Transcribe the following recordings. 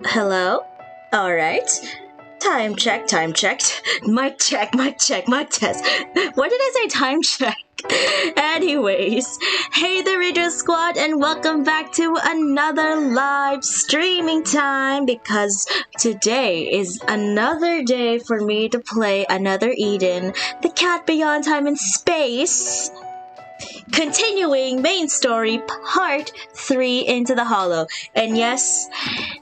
Hello? Alright. Time check, time checked. Mic check, mic check, mic test. Why did I say time check? Anyways, hey the Radio Squad and welcome back to another live streaming time because today is another day for me to play another Eden, the cat beyond time and space. Continuing main story part 3 Into the Hollow. And yes,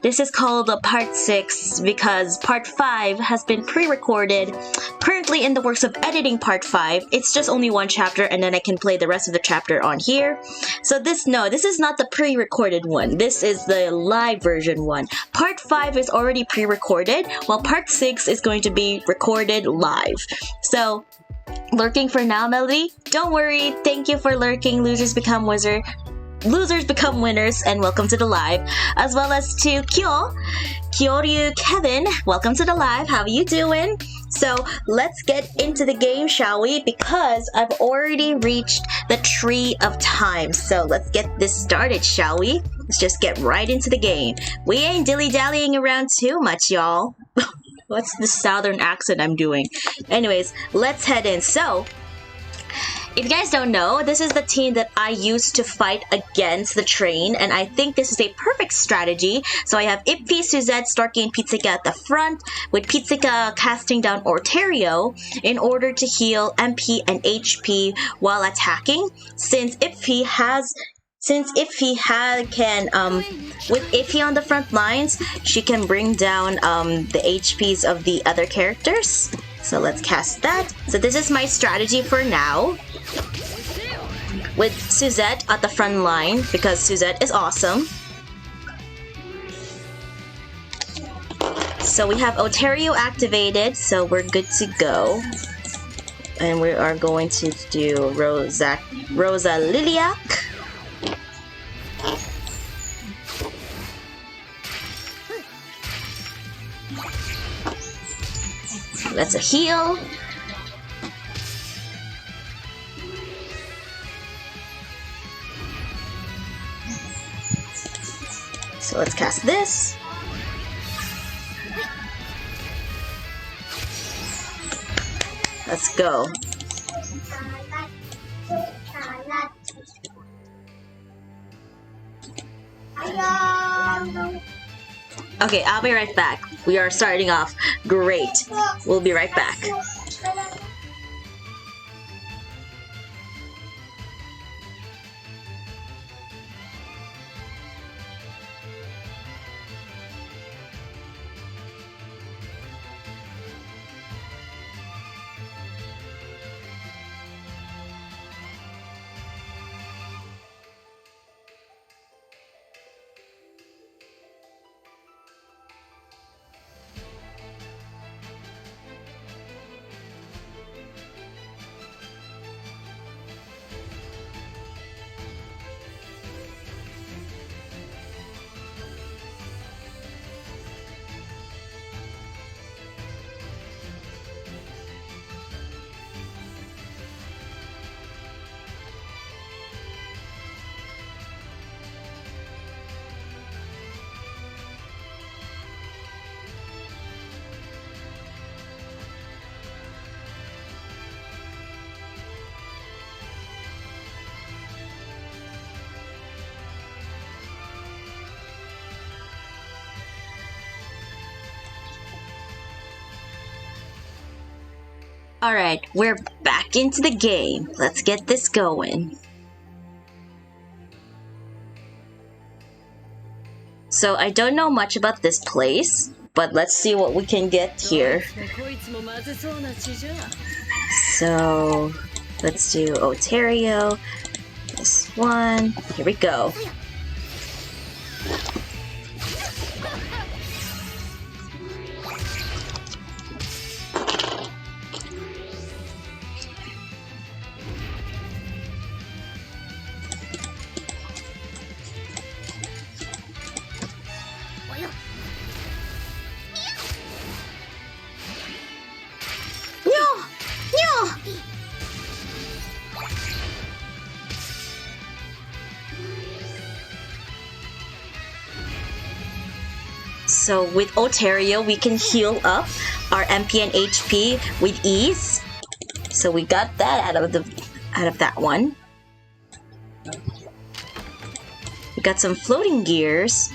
this is called part 6 because part 5 has been pre-recorded. Currently in the works of editing part 5. It's just only one chapter and then I can play the rest of the chapter on here. So this is not the pre-recorded one. This is the live version one. Part 5 is already pre-recorded while part 6 is going to be recorded live. So lurking for now, Melody? Don't worry. Thank you for lurking. Losers become winners, and welcome to the live. As well as to Kyoryu Kevin, welcome to the live. How are you doing? So let's get into the game, shall we? Because I've already reached the Tree of Time. So let's get this started, shall we? Let's just get right into the game. We ain't dilly-dallying around too much, y'all. What's the southern accent I'm doing? Anyways, let's head in. So, if you guys don't know, this is the team that I used to fight against the train, and I think this is a perfect strategy. So I have Ippi, Suzette, Storky, and Pizzica at the front, with Pizzica casting down Orterio in order to heal MP and HP while attacking. Since Ippi with Ippi on the front lines, she can bring down the HPs of the other characters. So let's cast that. So this is my strategy for now. With Suzette at the front line, because Suzette is awesome. So we have Orterio activated, so we're good to go. And we are going to do Rosa Liliac. That's a heal. So let's cast this. Let's go. Okay, I'll be right back. We are starting off great. We'll be right back. Alright, we're back into the game. Let's get this going. So I don't know much about this place, but let's see what we can get here. So let's do Orterio. This one. Here we go. So with Otario, we can heal up our MP and HP with ease. So we got that out of that one. We got some floating gears.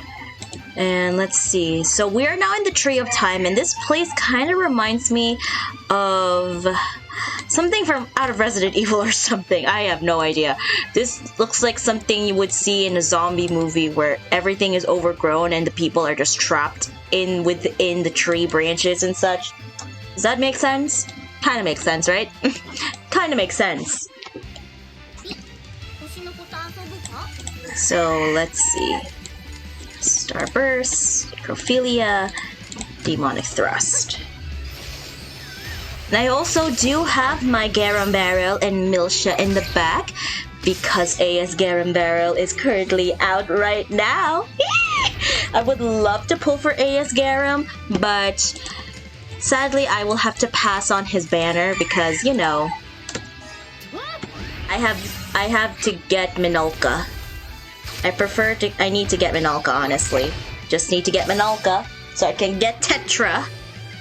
And let's see. So we are now in the Tree of Time, and this place kind of reminds me of something from out of Resident Evil or something. I have no idea. This looks like something you would see in a zombie movie where everything is overgrown and the people are just trapped within the tree branches and such. Does that make sense? Kind of makes sense, right? Kind of makes sense. So let's see. Starburst, Necrophilia, Demonic Thrust. And I also do have my Garum Barrel and Milsha in the back because AS Garum Barrel is currently out right now. I would love to pull for AS Garum, but sadly I will have to pass on his banner because, you know, I have to get Minolka. I need to get Minolka, honestly. Just need to get Minolka so I can get Tetra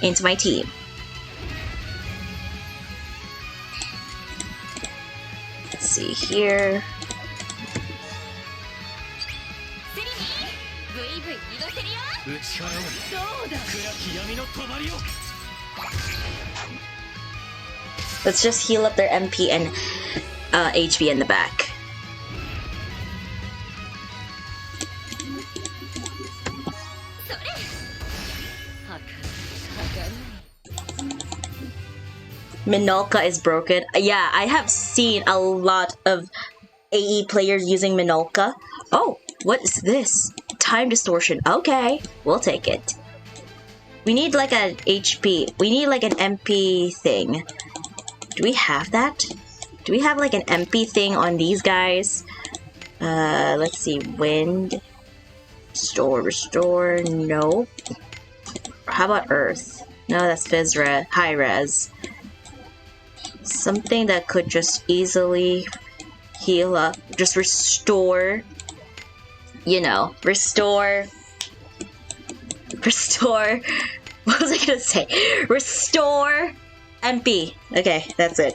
into my team. Let's see here. Let's just heal up their MP and HP in the back. Minolka is broken. Yeah, I have seen a lot of AE players using Minolka. Oh, what is this? Time distortion. Okay, we'll take it. We need like an HP. We need like an MP thing. Do we have that? Do we have like an MP thing on these guys? Let's see. Wind. Restore. No. How about Earth? No, that's Fizra. High res. Something that could just easily heal up. Just restore. You know, restore. What was I gonna say? Restore MP. Okay, that's it.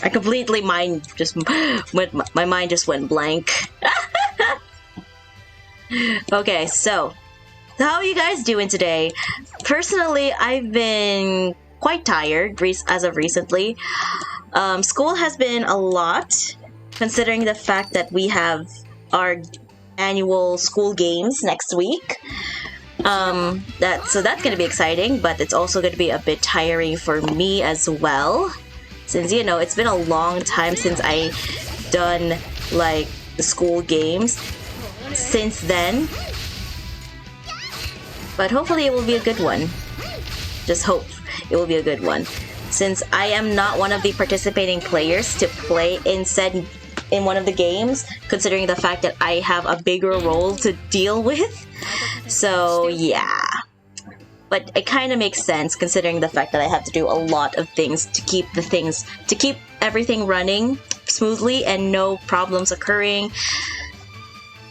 I completely my mind just went blank. Okay, so how are you guys doing today? Personally, I've been quite tired as of recently. School has been a lot, considering the fact that we have our annual school games next week. That's gonna be exciting, but it's also gonna be a bit tiring for me as well, since, you know, it's been a long time since I done like the school games since then. But hopefully it will be a good one. Just hope it will be a good one, since I am not one of the participating players to play in one of the games, considering the fact that I have a bigger role to deal with. So yeah, but it kind of makes sense considering the fact that I have to do a lot of things to keep everything running smoothly and no problems occurring.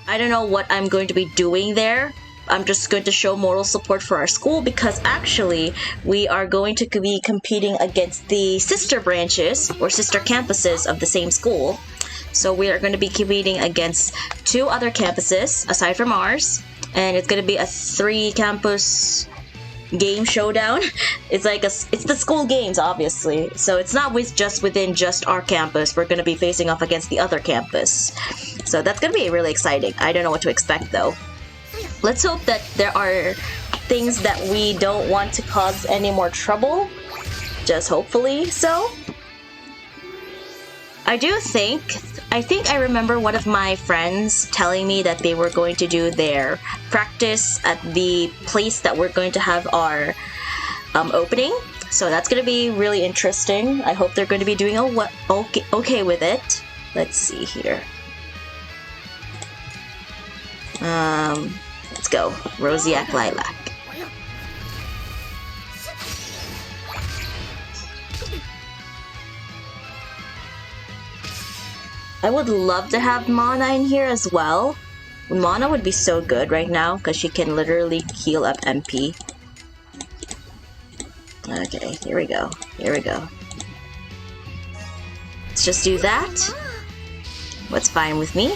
I don't know what I'm going to be doing there. I'm just going to show moral support for our school because actually we are going to be competing against the sister branches or sister campuses of the same school. So we are going to be competing against 2 other campuses aside from ours, and it's going to be a 3-campus game showdown. It's like it's the school games, obviously. So it's not within just our campus. We're going to be facing off against the other campus. So that's going to be really exciting. I don't know what to expect though. Let's hope that there are things that we don't want to cause any more trouble. Just hopefully so. I think I remember one of my friends telling me that they were going to do their practice at the place that we're going to have our opening. So that's going to be really interesting. I hope they're going to be doing okay with it. Let's see here. Let's go. Rosiac Lilac. I would love to have Mana in here as well, Mana would be so good right now because she can literally heal up MP. Okay, here we go. Here we go. Let's just do that. What's fine with me?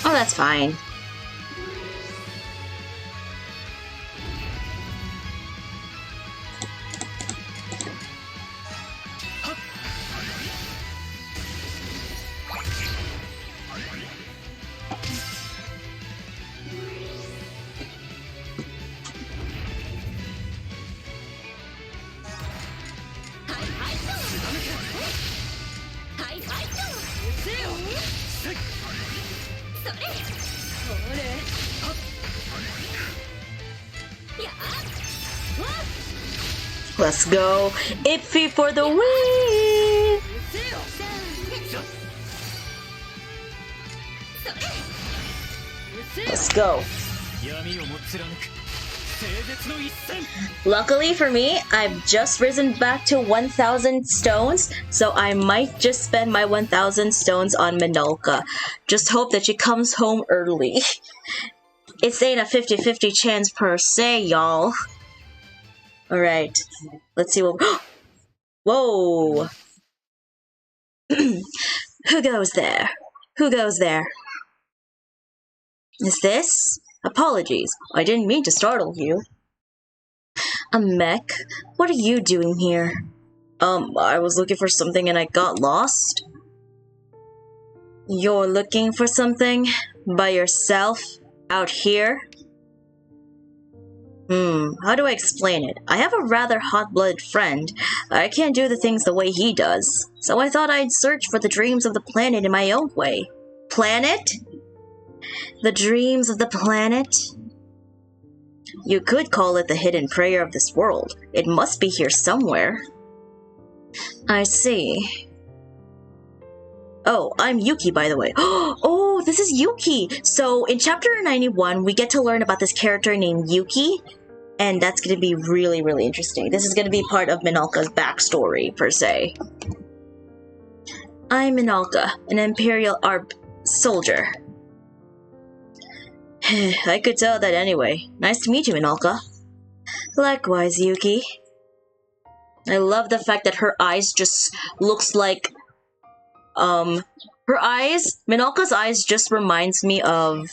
Oh, that's fine. Let's go! Iffy for the win! Let's go. Luckily for me, I've just risen back to 1,000 stones, so I might just spend my 1,000 stones on Minolka. Just hope that she comes home early. It's ain't a 50-50 chance per se, y'all. Alright, let's see what... Whoa! Who goes there? Who goes there? Is this? Apologies, I didn't mean to startle you. A mech? What are you doing here? I was looking for something and I got lost. You're looking for something? By yourself? Out here? How do I explain it? I have a rather hot-blooded friend. I can't do the things the way he does. So I thought I'd search for the dreams of the planet in my own way. Planet? The dreams of the planet? You could call it the hidden prayer of this world. It must be here somewhere. I see. Oh, I'm Yuki, by the way. Oh, this is Yuki! So, in Chapter 91, we get to learn about this character named Yuki, and that's going to be really, really interesting. This is going to be part of Minolka's backstory, per se. I'm Minolka, an Imperial ARP soldier. I could tell that anyway. Nice to meet you, Minolka. Likewise, Yuki. I love the fact that her eyes just looks like... her eyes... Minolka's eyes just reminds me of...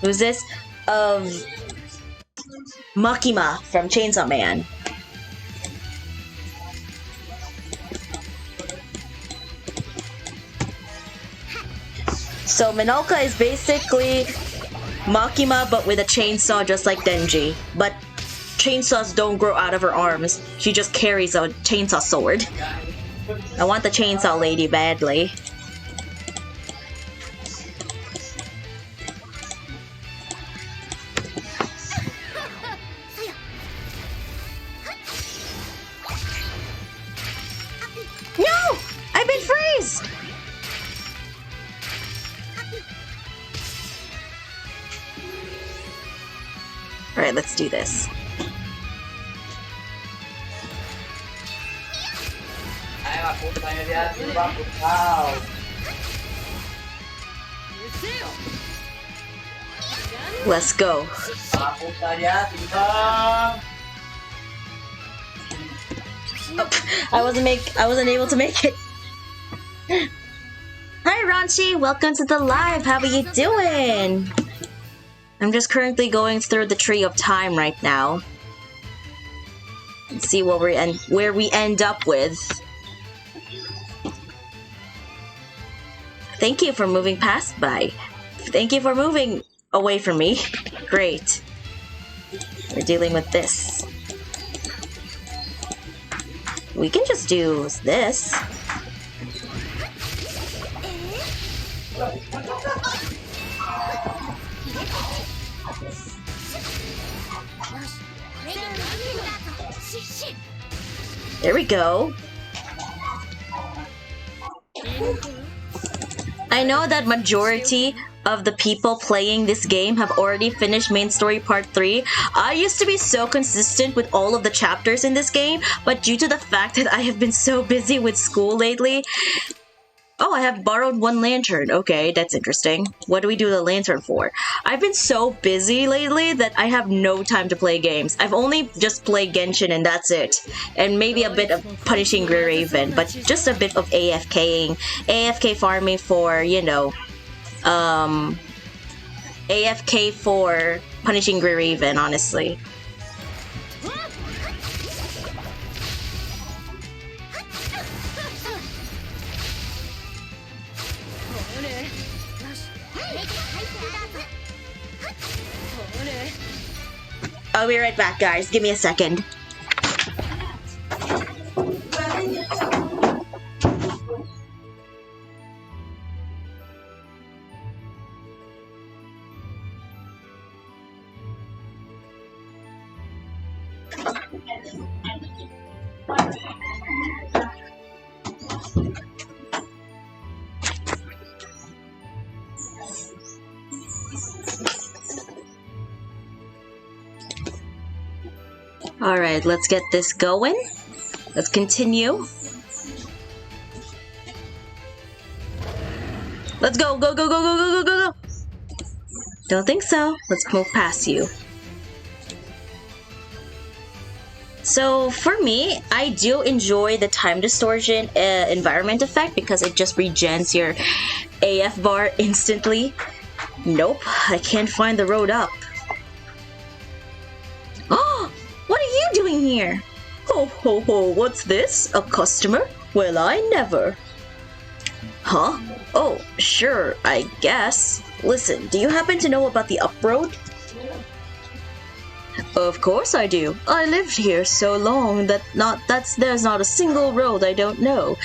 Who's this? Of... Makima from Chainsaw Man. So Minolka is basically Makima but with a chainsaw just like Denji. But chainsaws don't grow out of her arms. She just carries a chainsaw sword. I want the chainsaw lady badly. No! I've been freezed! Alright, let's do this. Let's go. Oh, I wasn't able to make it. Hi Ranchi, welcome to the live. How are you doing? I'm just currently going through the tree of time right now. Let's see what where we end up with. Thank you for moving past by. Thank you for moving away from me. Great. We're dealing with this. We can just do this. There we go. I know that majority of the people playing this game have already finished main story part 3. I used to be so consistent with all of the chapters in this game, but due to the fact that I have been so busy with school lately... Oh, I have borrowed 1 lantern. Okay, that's interesting. What do we do the lantern for? I've been so busy lately that I have no time to play games. I've only just played Genshin and that's it. And maybe a bit of Punishing Grey Raven, but just a bit of AFKing. AFK farming for, you know, AFK for Punishing Grey Raven, honestly. I'll be right back, guys. Give me a second. Alright, let's get this going. Let's continue. Let's go, go, go, go, go, go, go, go, go! Don't think so. Let's move past you. So, for me, I do enjoy the time distortion environment effect because it just regens your AF bar instantly. Nope, I can't find the road up. Oh! What are you doing here? Ho ho ho, what's this? A customer? Well, I never. Huh? Oh, sure, I guess. Listen, do you happen to know about the up road? Of course I do. I lived here so long that there's not a single road I don't know.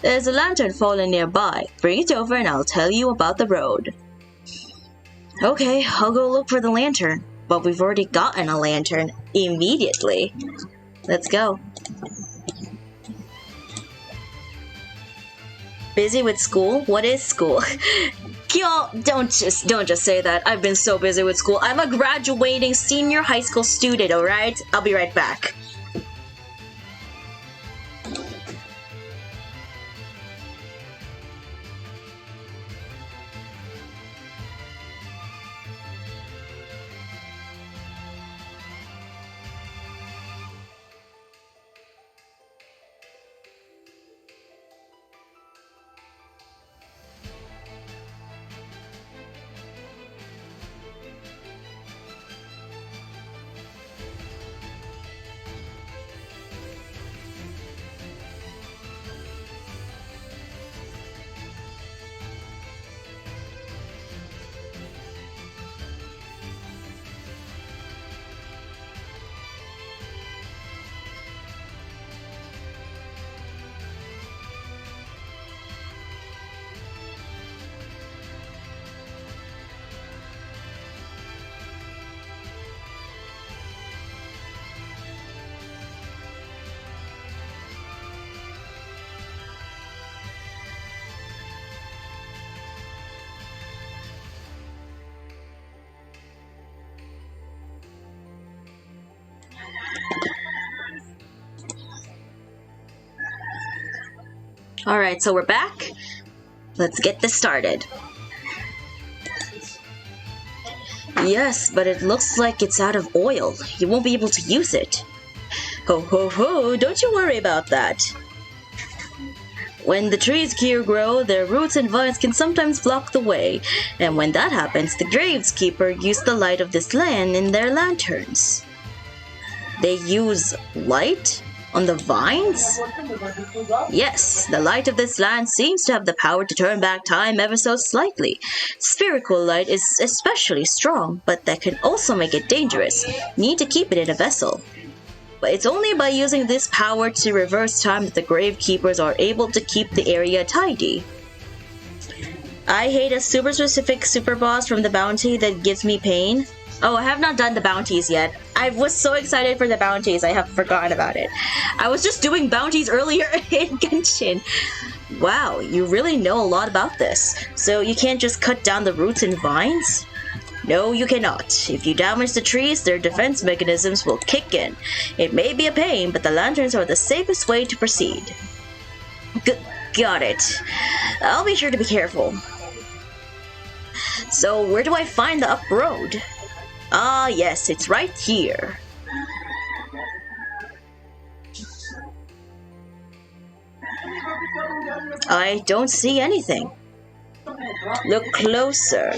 There's a lantern fallen nearby. Bring it over and I'll tell you about the road. Okay, I'll go look for the lantern. But we've already gotten a lantern immediately. Let's go. Busy with school? What is school? Y'all, don't just say that. I've been so busy with school. I'm a graduating senior high school student, alright? I'll be right back. Alright, so we're back. Let's get this started. Yes, but it looks like it's out of oil. You won't be able to use it. Ho ho ho, don't you worry about that. When the trees here grow, their roots and vines can sometimes block the way, and when that happens, the graveskeeper used the light of this land in their lanterns. They use light on the vines? Yes, the light of this land seems to have the power to turn back time ever so slightly. Spherical light is especially strong, but that can also make it dangerous. Need to keep it in a vessel. But it's only by using this power to reverse time that the gravekeepers are able to keep the area tidy. I hate a super specific super boss from the bounty that gives me pain. Oh, I have not done the bounties yet. I was so excited for the bounties, I have forgotten about it. I was just doing bounties earlier in Genshin. Wow, you really know a lot about this. So you can't just cut down the roots and vines? No, you cannot. If you damage the trees, their defense mechanisms will kick in. It may be a pain, but the lanterns are the safest way to proceed. Got it. I'll be sure to be careful. So, where do I find the up road? Ah, yes, it's right here. I don't see anything. Look closer.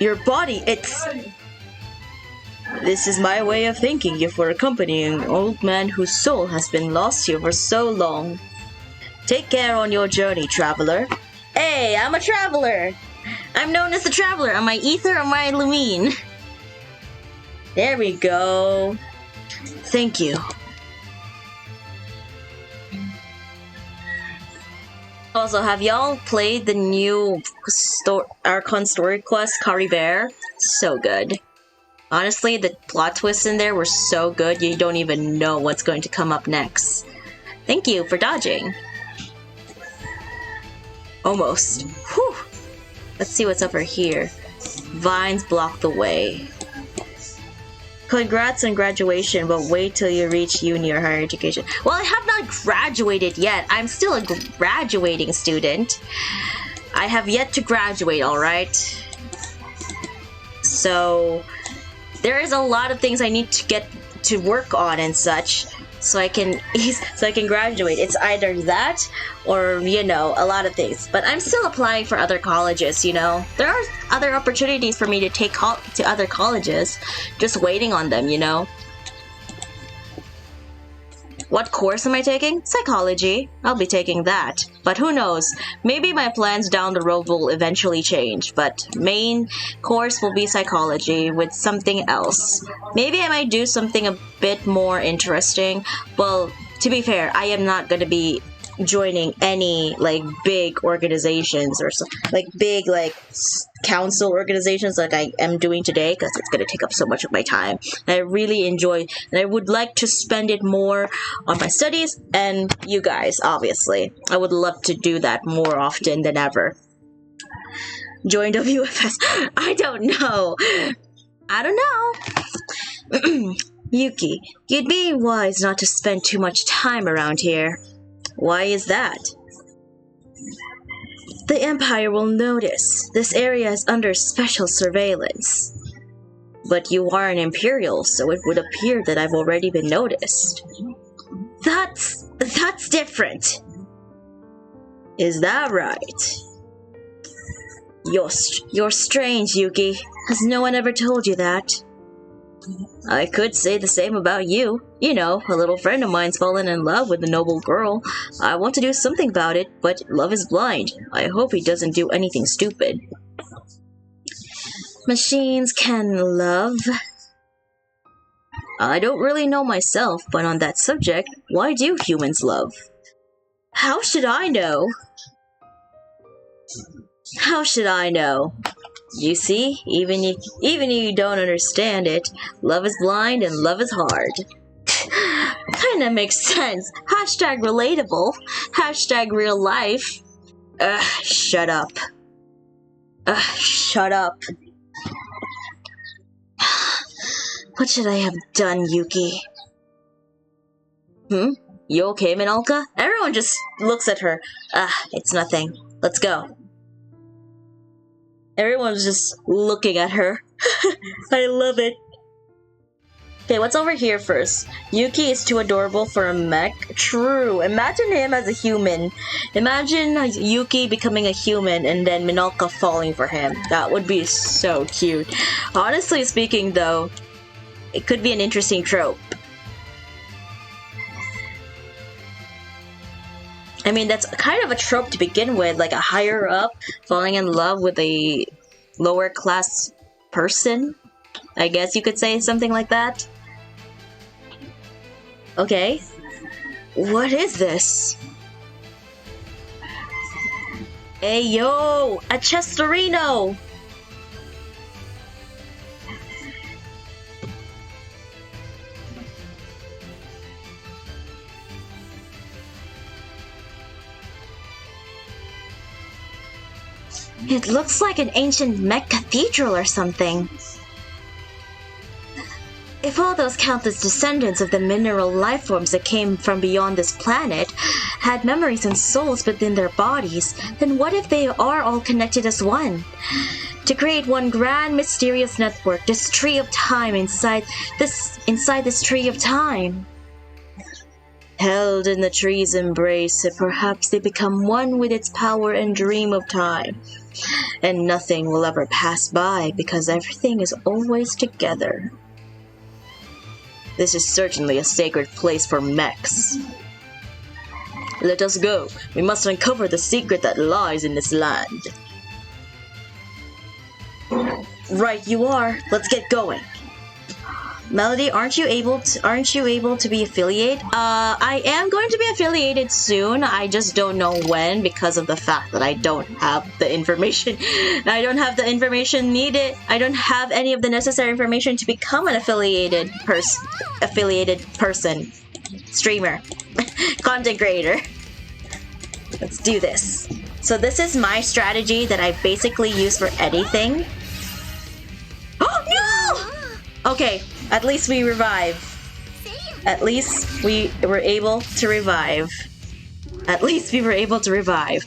Your body, it's... This is my way of thanking you for accompanying an old man whose soul has been lost here for so long. Take care on your journey, traveler. Hey, I'm a traveler! I'm known as the traveler. Am I Ether or am I Lumine? There we go. Thank you. Also, have y'all played the new Archon story quest, Kari Bear? So good. Honestly, the plot twists in there were so good, you don't even know what's going to come up next. Thank you for dodging. Almost. Whew. Let's see what's over here. Vines block the way. Congrats on graduation, but wait till you reach uni or higher education. Well, I have not graduated yet. I'm still a graduating student. I have yet to graduate, alright? So, there is a lot of things I need to get to work on and such, so I can graduate. It's either that or, you know, a lot of things. But I'm still applying for other colleges, you know. There are other opportunities for me to take to other colleges, just waiting on them, you know. What course am I taking? Psychology. I'll be taking that. But who knows? Maybe my plans down the road will eventually change, but main course will be psychology with something else. Maybe I might do something a bit more interesting. Well, to be fair, I am not going to be joining any like big organizations or like big like council organizations like I am doing today, because it's going to take up so much of my time. And I really enjoy, and I would like to spend it more on my studies and you guys, obviously. I would love to do that more often than ever. Join WFS? I don't know. Yuki, you'd be wise not to spend too much time around here. Why is that? The Empire will notice. This area is under special surveillance. But you are an Imperial, so it would appear that I've already been noticed. That's different. Is that right? You're strange, Yuki. Has no one ever told you that? I could say the same about you. You know, a little friend of mine's fallen in love with a noble girl. I want to do something about it, but love is blind. I hope he doesn't do anything stupid. Machines can love? I don't really know myself, but on that subject, why do humans love? How should I know? How should I know? You see, even if you don't understand it, love is blind and love is hard. Kinda makes sense. Hashtag relatable. Hashtag real life. Shut up. Shut up. What should I have done, Yuki? You okay, Minolka? Everyone just looks at her. It's nothing. Let's go. Everyone's just looking at her. I love it. Okay, what's over here first? Yuki is too adorable for a mech. True. Imagine him as a human. Imagine Yuki becoming a human and then Minolka falling for him. That would be so cute. Honestly speaking, though, it could be an interesting trope. I mean, that's kind of a trope to begin with, like a higher up falling in love with a lower class person. I guess you could say something like that. Okay. What is this? Hey yo! A Chesterino! It looks like an ancient mech cathedral or something. If all those countless descendants of the mineral life forms that came from beyond this planet had memories and souls within their bodies, then what if they are all connected as one? To create one grand mysterious network, this tree of time inside this tree of time. Held in the tree's embrace, perhaps they become one with its power and dream of time. And nothing will ever pass by because everything is always together. This is certainly a sacred place for mechs. Let us go. We must uncover the secret that lies in this land. Right you are. Let's get going. Melody, aren't you able to be affiliated? I am going to be affiliated soon. I just don't know when because of the fact that I don't have the information. I don't have the information needed. I don't have any of the necessary information to become an affiliated person, streamer, content creator. Let's do this. So this is my strategy that I basically use for anything. Oh no! Okay. At least we revive. At least we were able to revive. At least we were able to revive.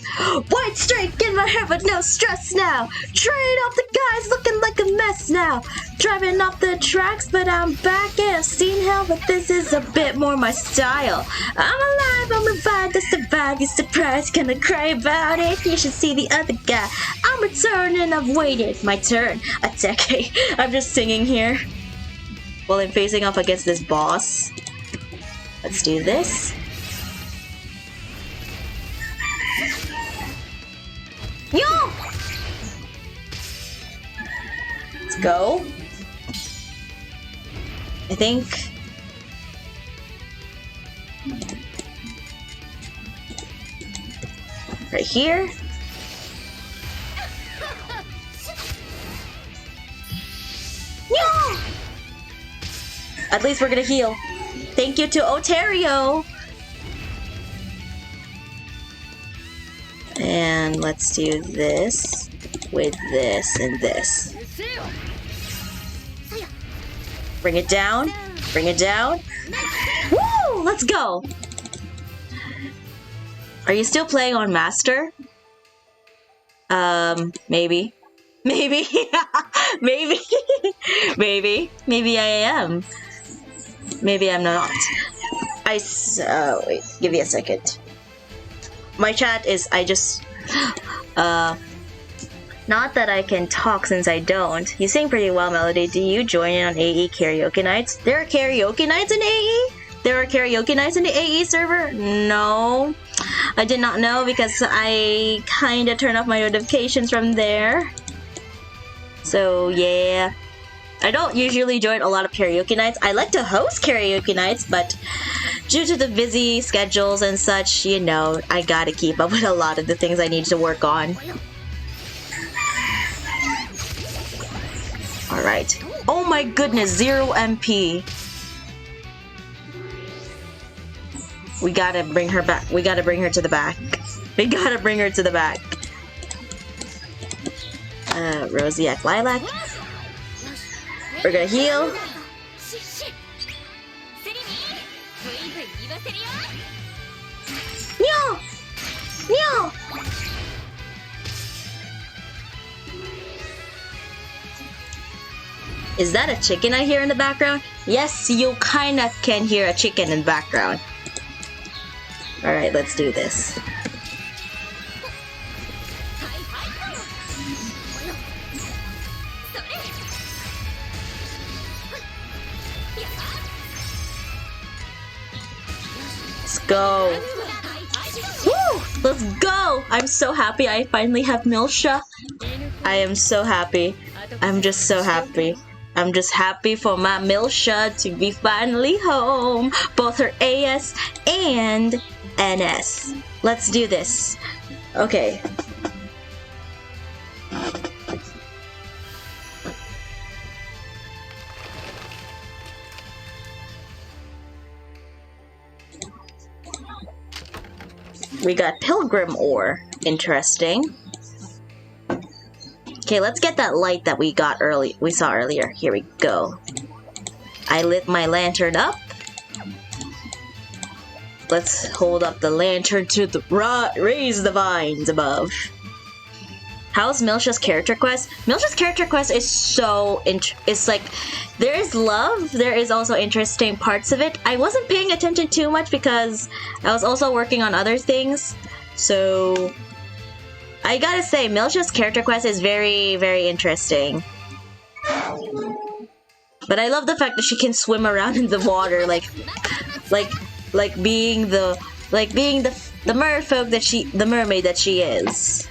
White streak in my hair, but no stress now. Trade off the guys looking like a mess now. Driving off the tracks, but I'm back. Yeah, I've seen hell, but this is a bit more my style. I'm alive, I'm revived to survive. You're surprised, gonna cry about it. You should see the other guy. I'm returning, I've waited my turn. A decade. I'm just singing here. While I'm facing off against this boss. Let's do this. Yo! Let's go. I think... right here. Yo! At least we're gonna heal. Thank you to Otario! And let's do this with this and this. Bring it down. Bring it down. Woo! Let's go! Are you still playing on Master? Maybe. Maybe. Maybe. Maybe I am. Maybe I'm not. Wait, give me a second. My chat is, not that I can talk since I don't. You sing pretty well, Melody. Do you join in on AE karaoke nights? There are karaoke nights in AE? There are karaoke nights in the AE server? No. I did not know because I kinda turn off my notifications from there. So, yeah. I don't usually join a lot of karaoke nights. I like to host karaoke nights, but due to the busy schedules and such, you know, I gotta keep up with a lot of the things I need to work on. Alright. Oh my goodness, 0 MP. We gotta bring her back. We gotta bring her to the back. We gotta bring her to the back. Rosiac Lilac. We're gonna heal. No! No! Is that a chicken I hear in the background? Yes, you kinda can hear a chicken in the background. Alright, let's do this. Let's go. Woo! Let's go! I'm so happy I finally have Milsha. I am so happy. I'm just so happy. I'm just happy for my Milsha to be finally home. Both her AS and NS. Let's do this. Okay. We got Pilgrim Ore. Interesting. Okay, let's get that light that we saw earlier. Here we go. I lit my lantern up. Let's hold up the lantern to raise the vines above. How's Milsha's character quest? Milsha's character quest is so it's like there is love, there is also interesting parts of it. I wasn't paying attention too much because I was also working on other things. So I gotta say, Milsha's character quest is very, very interesting. But I love the fact that she can swim around in the water, like being the merfolk that the mermaid that she is.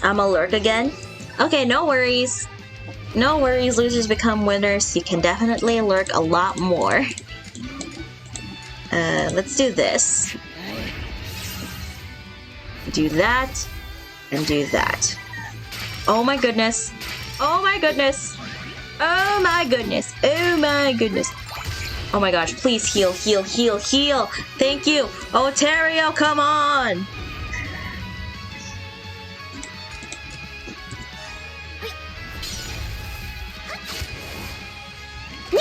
I'ma lurk again? Okay, no worries. No worries, losers become winners. You can definitely lurk a lot more. Let's do this. Do that, and do that. Oh my goodness. Oh my goodness. Oh my goodness. Oh my goodness. Oh my gosh, please heal, heal, heal, heal. Thank you. Ontario, come on. No!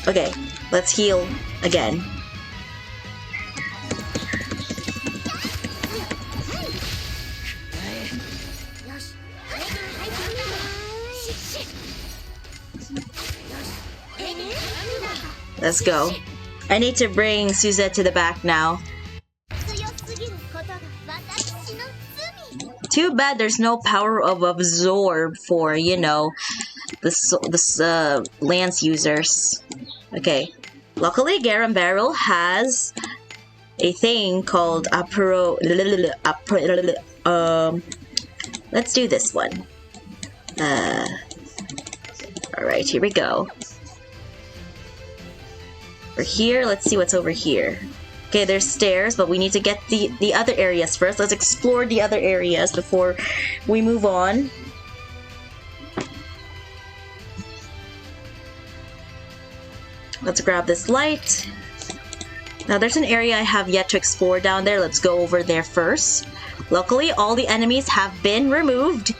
Okay, let's heal again. Let's go. I need to bring Suzette to the back now. Too bad there's no power of absorb for, you know, this lance users. Okay. Luckily, Garam Barrel has a thing called let's do this one. Alright, here we go. We're here, let's see what's over here. Okay, there's stairs, but we need to get the other areas first. Let's explore the other areas before we move on. Let's grab this light. Now there's an area I have yet to explore down there. Let's go over there first. Luckily, all the enemies have been removed.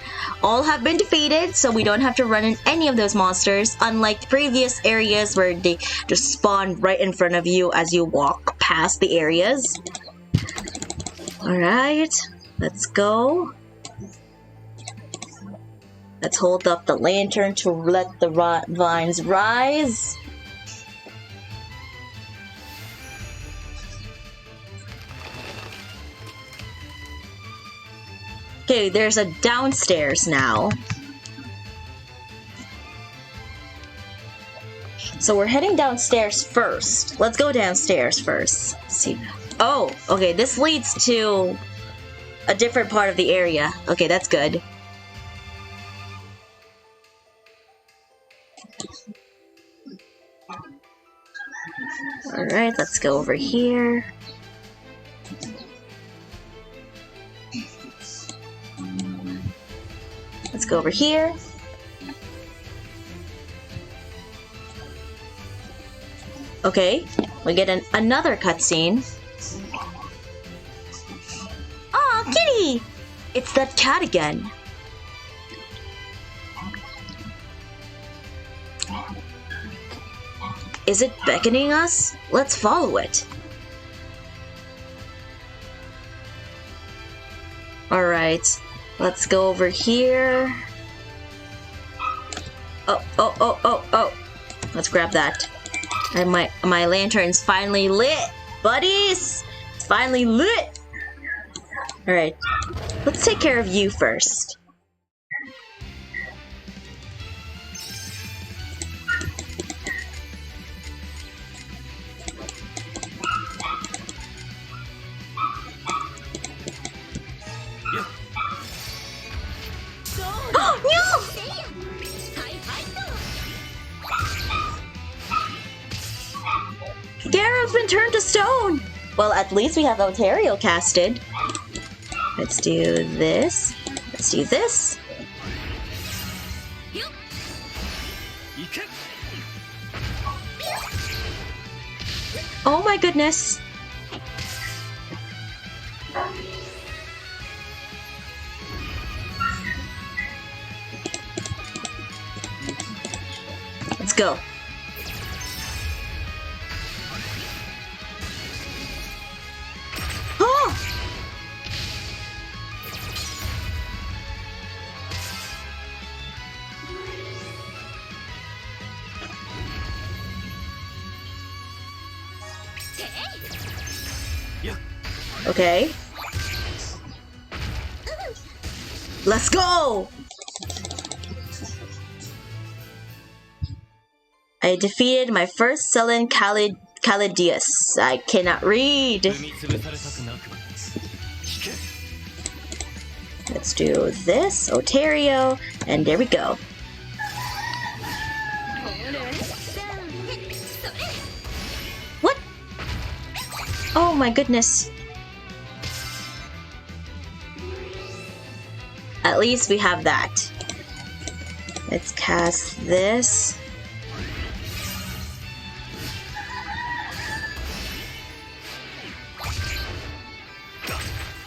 All have been defeated, so we don't have to run in any of those monsters, unlike previous areas where they just spawn right in front of you as you walk past the areas. Alright, let's go. Let's hold up the lantern to let the vines rise. Okay, there's a downstairs now. So we're heading downstairs first. Let's go downstairs first. Let's see. Oh, okay, this leads to a different part of the area. Okay, that's good. Alright, let's go over here. Let's go over here. Okay, we get another cutscene. Aw, kitty! It's that cat again. Is it beckoning us? Let's follow it. Alright. Let's go over here. Oh. Let's grab that. And my lantern's finally lit, buddies! It's finally lit! Alright. Let's take care of you first. Garam's been turned to stone! Well, at least we have Ontario casted. Let's do this. Let's do this. Oh my goodness. Let's go. Oh! Okay. Let's go! I defeated my first Sullen Calidius. I cannot read. Let's do this, Otario, and there we go. What? Oh my goodness. At least we have that. Let's cast this.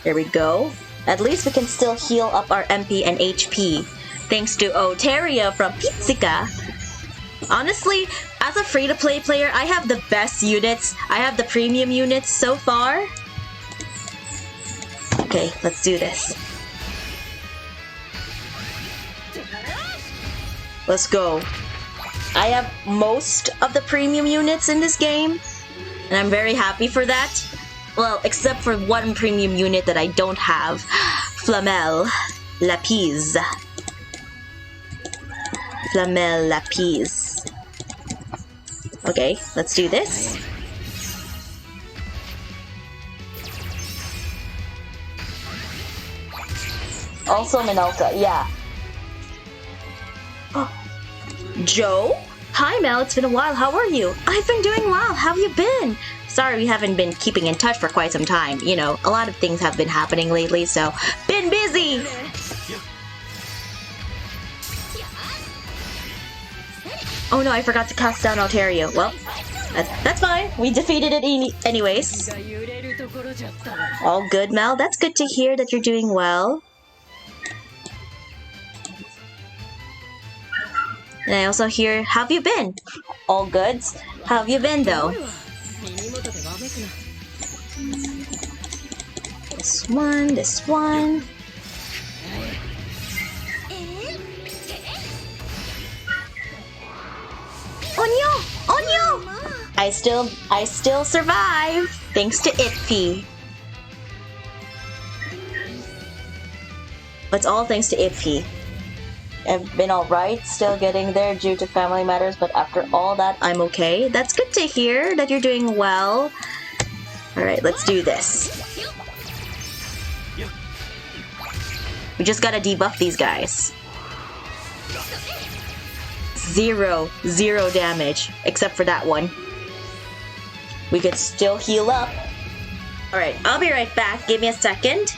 There we go. At least we can still heal up our MP and HP. Thanks to Otaria from Pizzica. Honestly, as a free-to-play player, I have the best units. I have the premium units so far. Okay, let's do this. Let's go. I have most of the premium units in this game, and I'm very happy for that. Well, except for one premium unit that I don't have. Flamel Lapis. Flamel Lapis. Okay, let's do this. Also Minolta, yeah. Joe? Hi Mel, it's been a while, how are you? I've been doing well, how have you been? Sorry we haven't been keeping in touch for quite some time. You know, a lot of things have been happening lately, so been busy! Oh no, I forgot to cast down Altaria. Well, that's fine. We defeated it anyways. All good, Mel. That's good to hear that you're doing well. And I also hear, how have you been? All goods. How have you been, though? This one. Onyo! I still survive, thanks to Ipfi. It's all thanks to Ipfi. I've been alright, still getting there due to family matters, but after all that, I'm okay. That's good to hear that you're doing well. Alright, let's do this. We just gotta debuff these guys. Zero damage, except for that one. We could still heal up. Alright, I'll be right back. Give me a second.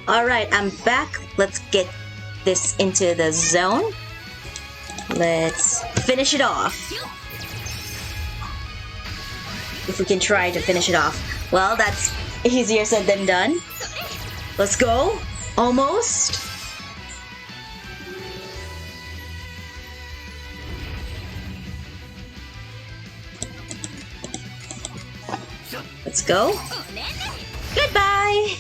Alright, I'm back. Let's get this into the zone. Let's finish it off. If we can try to finish it off. Well, that's easier said than done. Let's go. Almost. Let's go. Goodbye.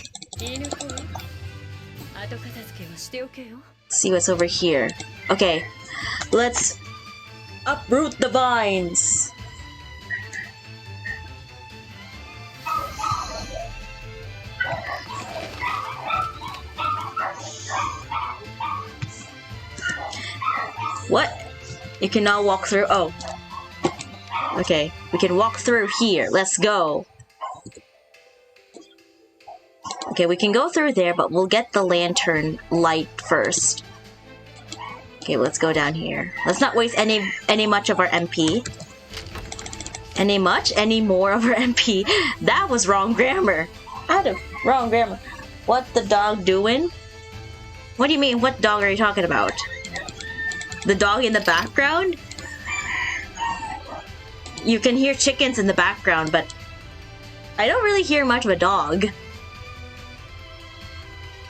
See what's over here. Okay, let's uproot the vines. What? You can now walk through. Oh. Okay, we can walk through here. Let's go. Okay, we can go through there, but we'll get the lantern light first. Okay, let's go down here. Let's not waste any much of our MP. Any more of our MP. That was wrong grammar. Wrong grammar. What the dog doing? What do you mean? What dog are you talking about? The dog in the background? You can hear chickens in the background, but I don't really hear much of a dog.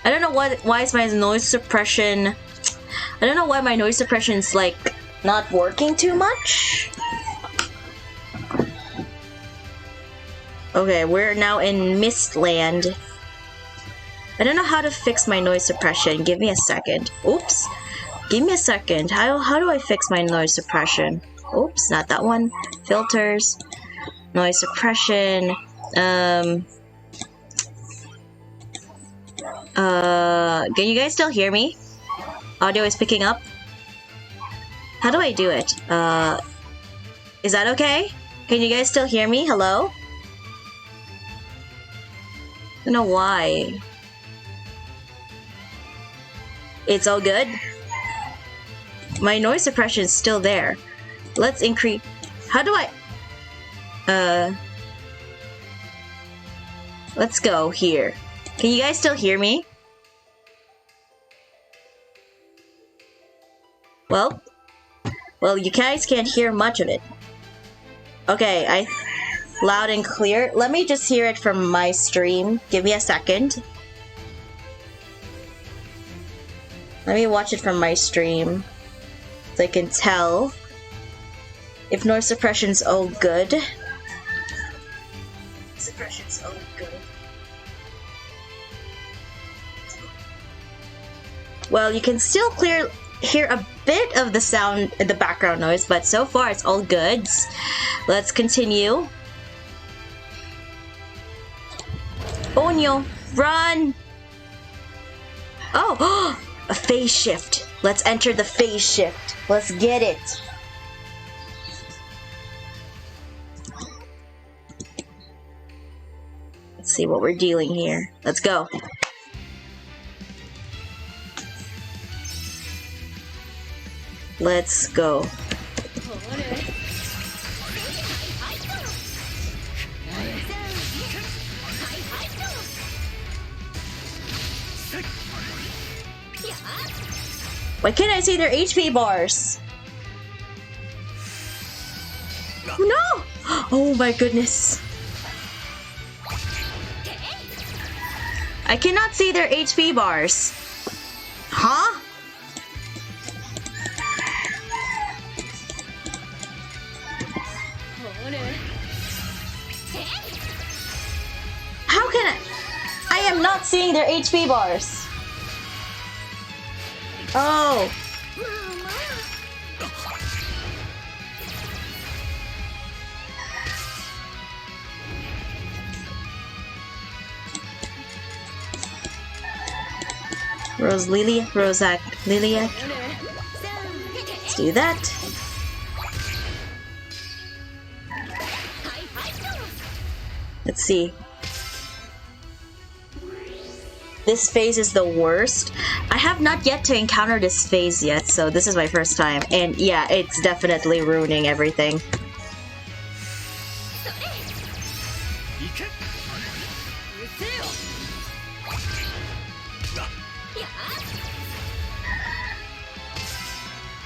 I don't know why is my noise suppression... I don't know why my noise suppression's like not working too much. Okay, we're now in Mistland. I don't know how to fix my noise suppression. Give me a second. Oops. Give me a second. How do I fix my noise suppression? Oops, not that one. Filters. Noise suppression. Can you guys still hear me? Audio is picking up. How do I do it? Is that okay? Can you guys still hear me? Hello? I don't know why. It's all good? My noise suppression is still there. Let's increase... How do I... Let's go here. Can you guys still hear me? Well, you guys can't hear much of it. Okay, loud and clear. Let me just hear it from my stream. Give me a second. Let me watch it from my stream so I can tell if noise suppression's all good. Suppression's all good. Well, you can still hear a bit of the sound, the background noise, but so far it's all good. Let's continue. Onyo, run! Oh, a phase shift. Let's enter the phase shift. Let's get it. Let's see what we're dealing here. Let's go. Let's go. Why can't I see their HP bars? No! Oh my goodness. I cannot see their HP bars. Huh? How can I am not seeing their HP bars. Oh. Lilia. Let's do that. Let's see. This phase is the worst. I have not yet to encounter this phase yet, so this is my first time. And yeah, it's definitely ruining everything.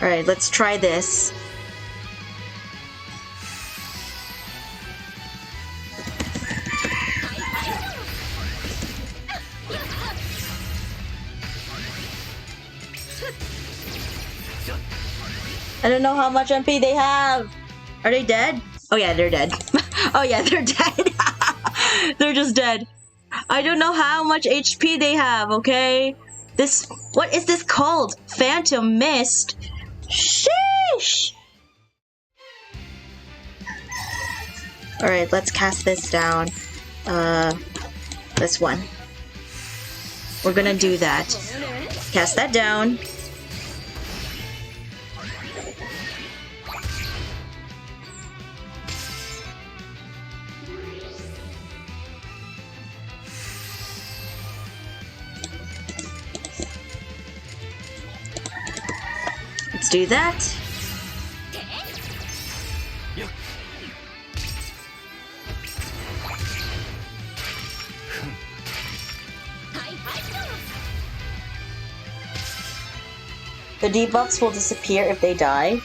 Alright, let's try this. I don't know how much MP they have. Are they dead? Oh yeah, they're dead. Oh yeah, they're dead. They're just dead. I don't know how much HP they have, okay? What is this called? Phantom Mist? Sheesh! Alright, let's cast this down. This one. We're gonna do that. Cast that down. do that. The debuffs will disappear if they die.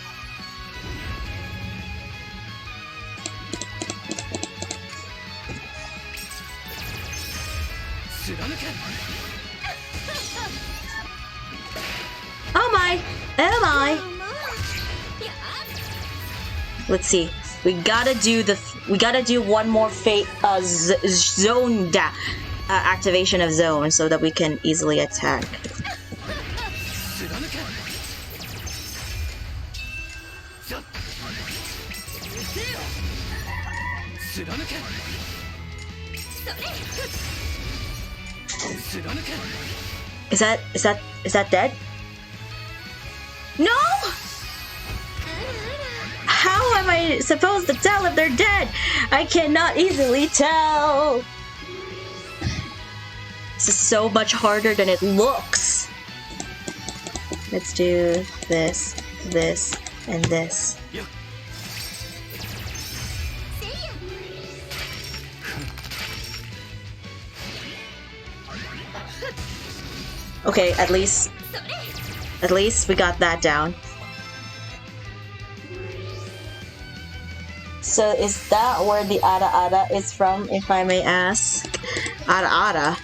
Oh my! Oh my! Let's see. We gotta do one more zone activation of zone so that we can easily attack. Is that dead? No! How am I supposed to tell if they're dead? I cannot easily tell. This is so much harder than it looks. Let's do this, this, and this. Okay, at least we got that down. So is that where the Ada Ada is from, if I may ask? Ada Ada.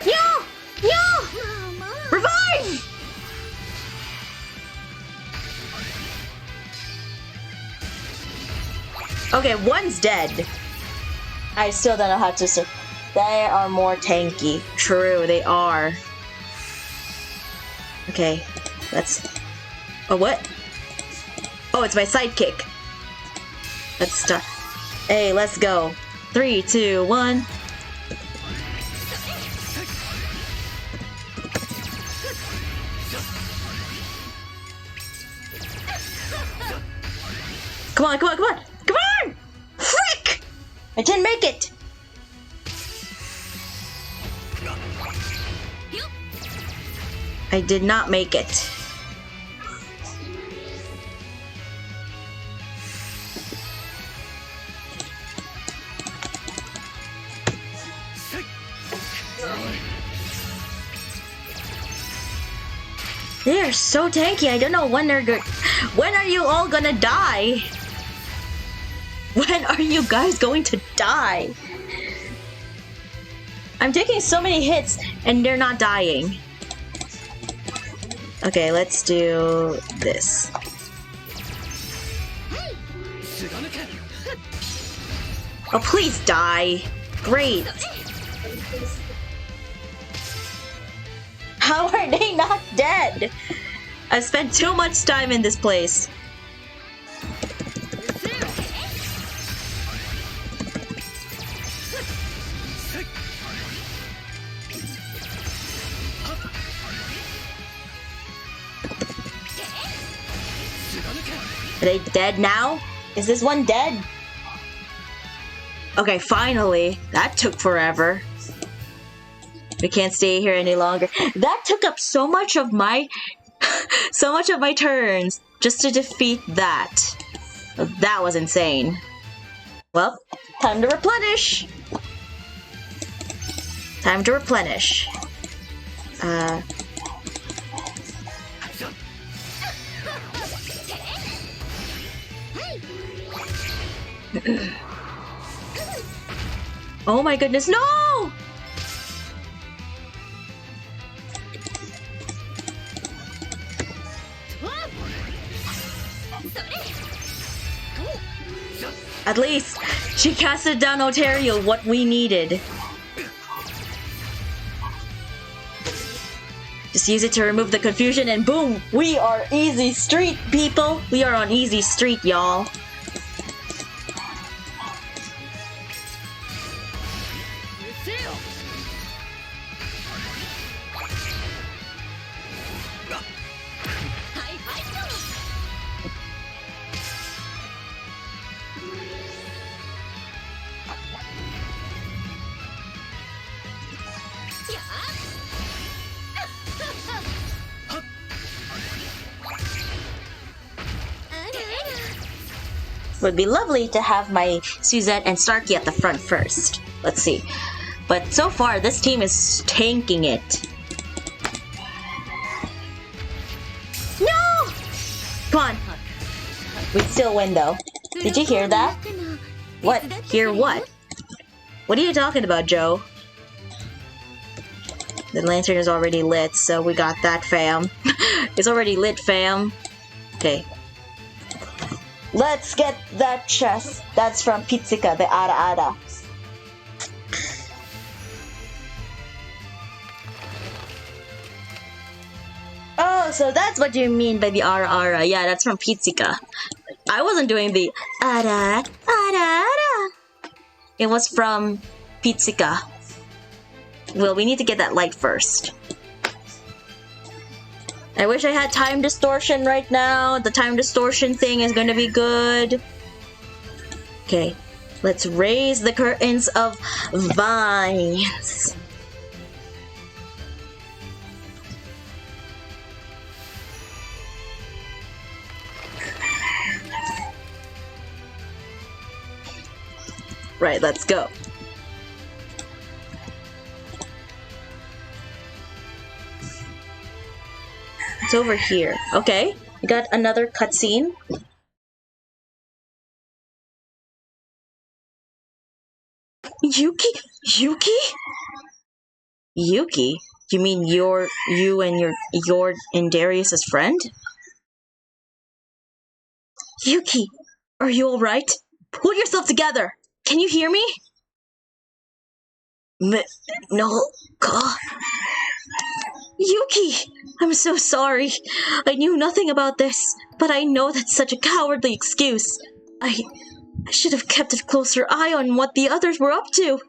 Yo! Yo! Revive! Okay, one's dead. I still don't know how to They are more tanky. True, they are. Okay, let's... Oh, what? Oh, it's my sidekick. Let's start. Hey, let's go. 3, 2, 1. Come on, come on, come on! Come on! Frick! I didn't make it! I did not make it. They are so tanky. I don't know when they're good. When are you all gonna die? When are you guys going to die? I'm taking so many hits and they're not dying. Okay, let's do this. Oh, please die. Great. How are they not dead? I've spent too much time in this place. Are they dead now? Is this one dead? Okay, finally. That took forever. We can't stay here any longer. That took up so much of my turns just to defeat that. That was insane. Well, time to replenish. Time to replenish. Oh my goodness, no! At least she casted down Ontario, what we needed. Just use it to remove the confusion and boom! We are easy street, people! We are on easy street, y'all. Would be lovely to have my Suzette and Starkey at the front first. Let's see. But so far, this team is tanking it. No! Come on. We still win though. Did you hear that? What? Hear what? What are you talking about, Joe? The lantern is already lit, so we got that, fam. It's already lit, fam. Okay. Let's get that chest. That's from Pizzica, the Ara Ara. Oh, so that's what you mean by the Ara Ara. Yeah, that's from Pizzica. I wasn't doing the Ara Ara Ara. It was from Pizzica. Well, we need to get that light first. I wish I had time distortion right now. The time distortion thing is gonna be good. Okay, let's raise the curtains of vines. Right, let's go. It's over here. Okay, we got another cutscene. Yuki? Yuki? Yuki? You mean you and Darius's friend? Yuki, are you alright? Pull yourself together! Can you hear me? No, Yuki! I'm so sorry. I knew nothing about this, but I know that's such a cowardly excuse. I should have kept a closer eye on what the others were up to.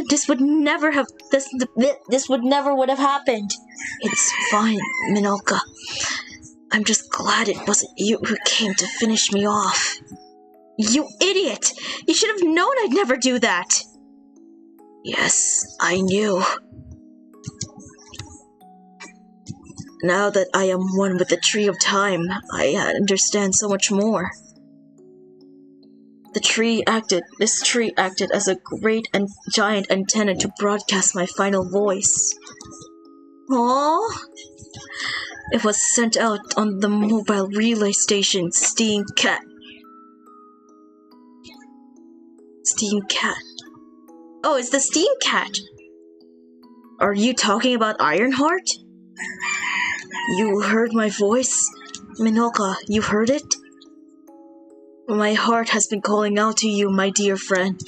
This would never would have happened. It's fine, Minolka. I'm just glad it wasn't you who came to finish me off. You idiot! You should have known I'd never do that! Yes, I knew. Now that I am one with the Tree of Time, I understand so much more. This tree acted as a great and giant antenna to broadcast my final voice. Aww. It was sent out on the mobile relay station, Steam Cat. Oh, it's the Steam Cat. Are you talking about Ironheart? You heard my voice? Minolka, you heard it? My heart has been calling out to you, my dear friend.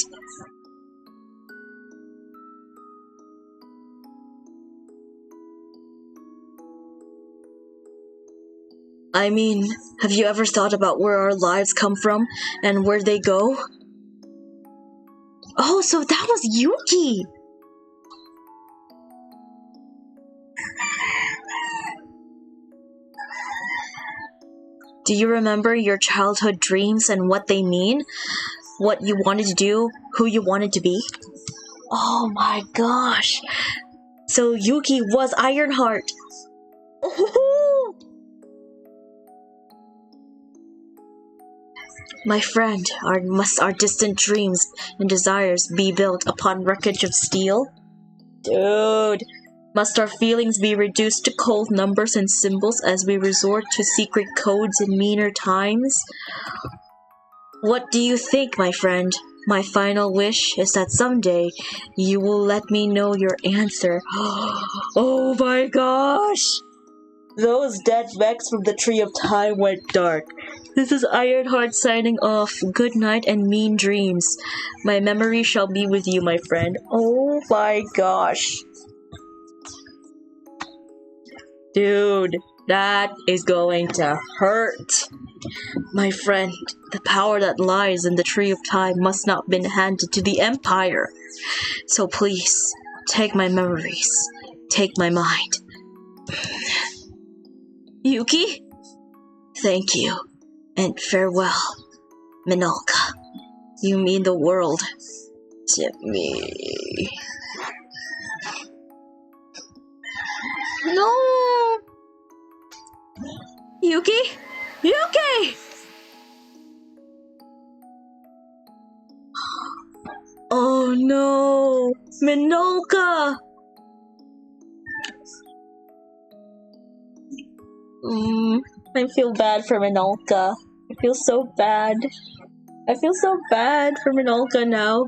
I mean, have you ever thought about where our lives come from and where they go? Oh, so that was Yuki! Do you remember your childhood dreams and what they mean? What you wanted to do? Who you wanted to be? Oh my gosh! So Yuki was Ironheart! Oh! My friend, must our distant dreams and desires be built upon wreckage of steel? Dude! Must our feelings be reduced to cold numbers and symbols as we resort to secret codes in meaner times? What do you think, my friend? My final wish is that someday you will let me know your answer. Oh my gosh! Those dead mechs from the Tree of Time went dark. This is Ironheart signing off. Good night and mean dreams. My memory shall be with you, my friend. Oh my gosh. Dude, that is going to hurt. My friend, the power that lies in the Tree of Time must not be handed to the Empire. So please, take my memories. Take my mind. Yuki? Thank you, and farewell, Minolka. You mean the world to me. No! Yuki? Yuki! no! Minolka! I feel bad for Minolka. I feel so bad. I feel so bad for Minolka now.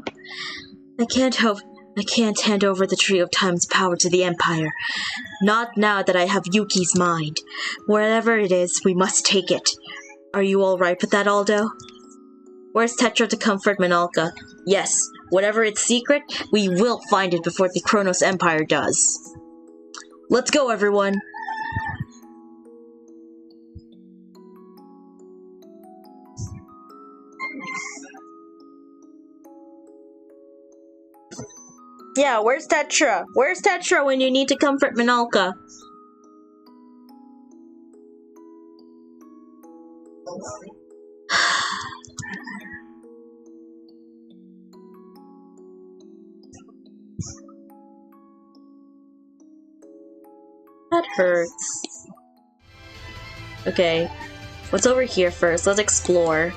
I can't hand over the Tree of Time's power to the Empire. Not now that I have Yuki's mind. Wherever it is, we must take it. Are you alright with that, Aldo? Where's Tetra to comfort Minolka? Yes, whatever its secret, we will find it before the Kronos Empire does. Let's go, everyone! Yeah, where's Tetra? Where's Tetra when you need to comfort Minolka? That hurts. Okay, what's over here first? Let's explore.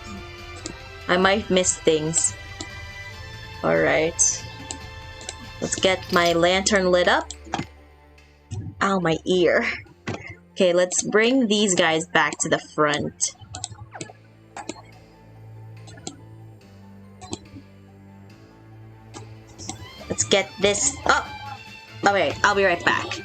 I might miss things. Alright. Let's get my lantern lit up. Ow, my ear. Okay, let's bring these guys back to the front. Let's get this up. Oh wait, I'll be right back.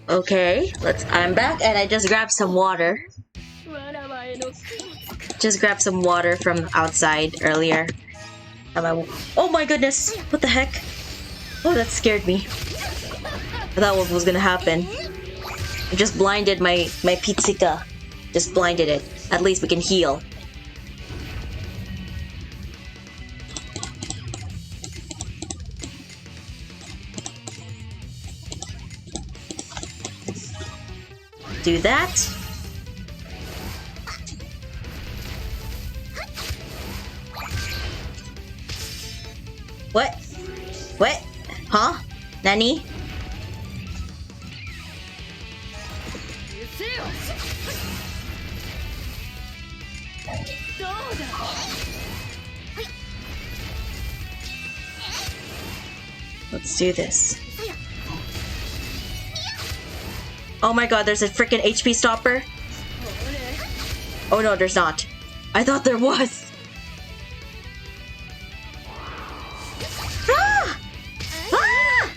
Okay, I'm back and I just grabbed some water. Just grabbed some water from outside earlier. Oh my goodness! What the heck? Oh, that scared me. I thought what was gonna happen. I just blinded my pizzica. Just blinded it. At least we can heal. Do that. What? What? Huh? Nani? Let's do this. Oh my god, there's a freaking HP stopper? Oh no, there's not. I thought there was! Ah! Ah!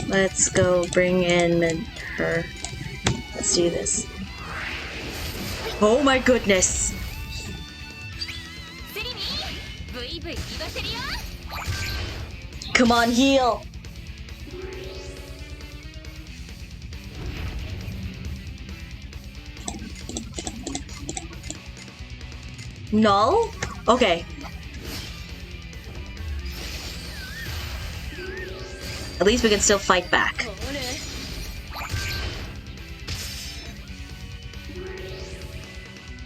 Let's go bring in her. Let's do this. Oh my goodness! Come on, heal! Null? Okay. At least we can still fight back.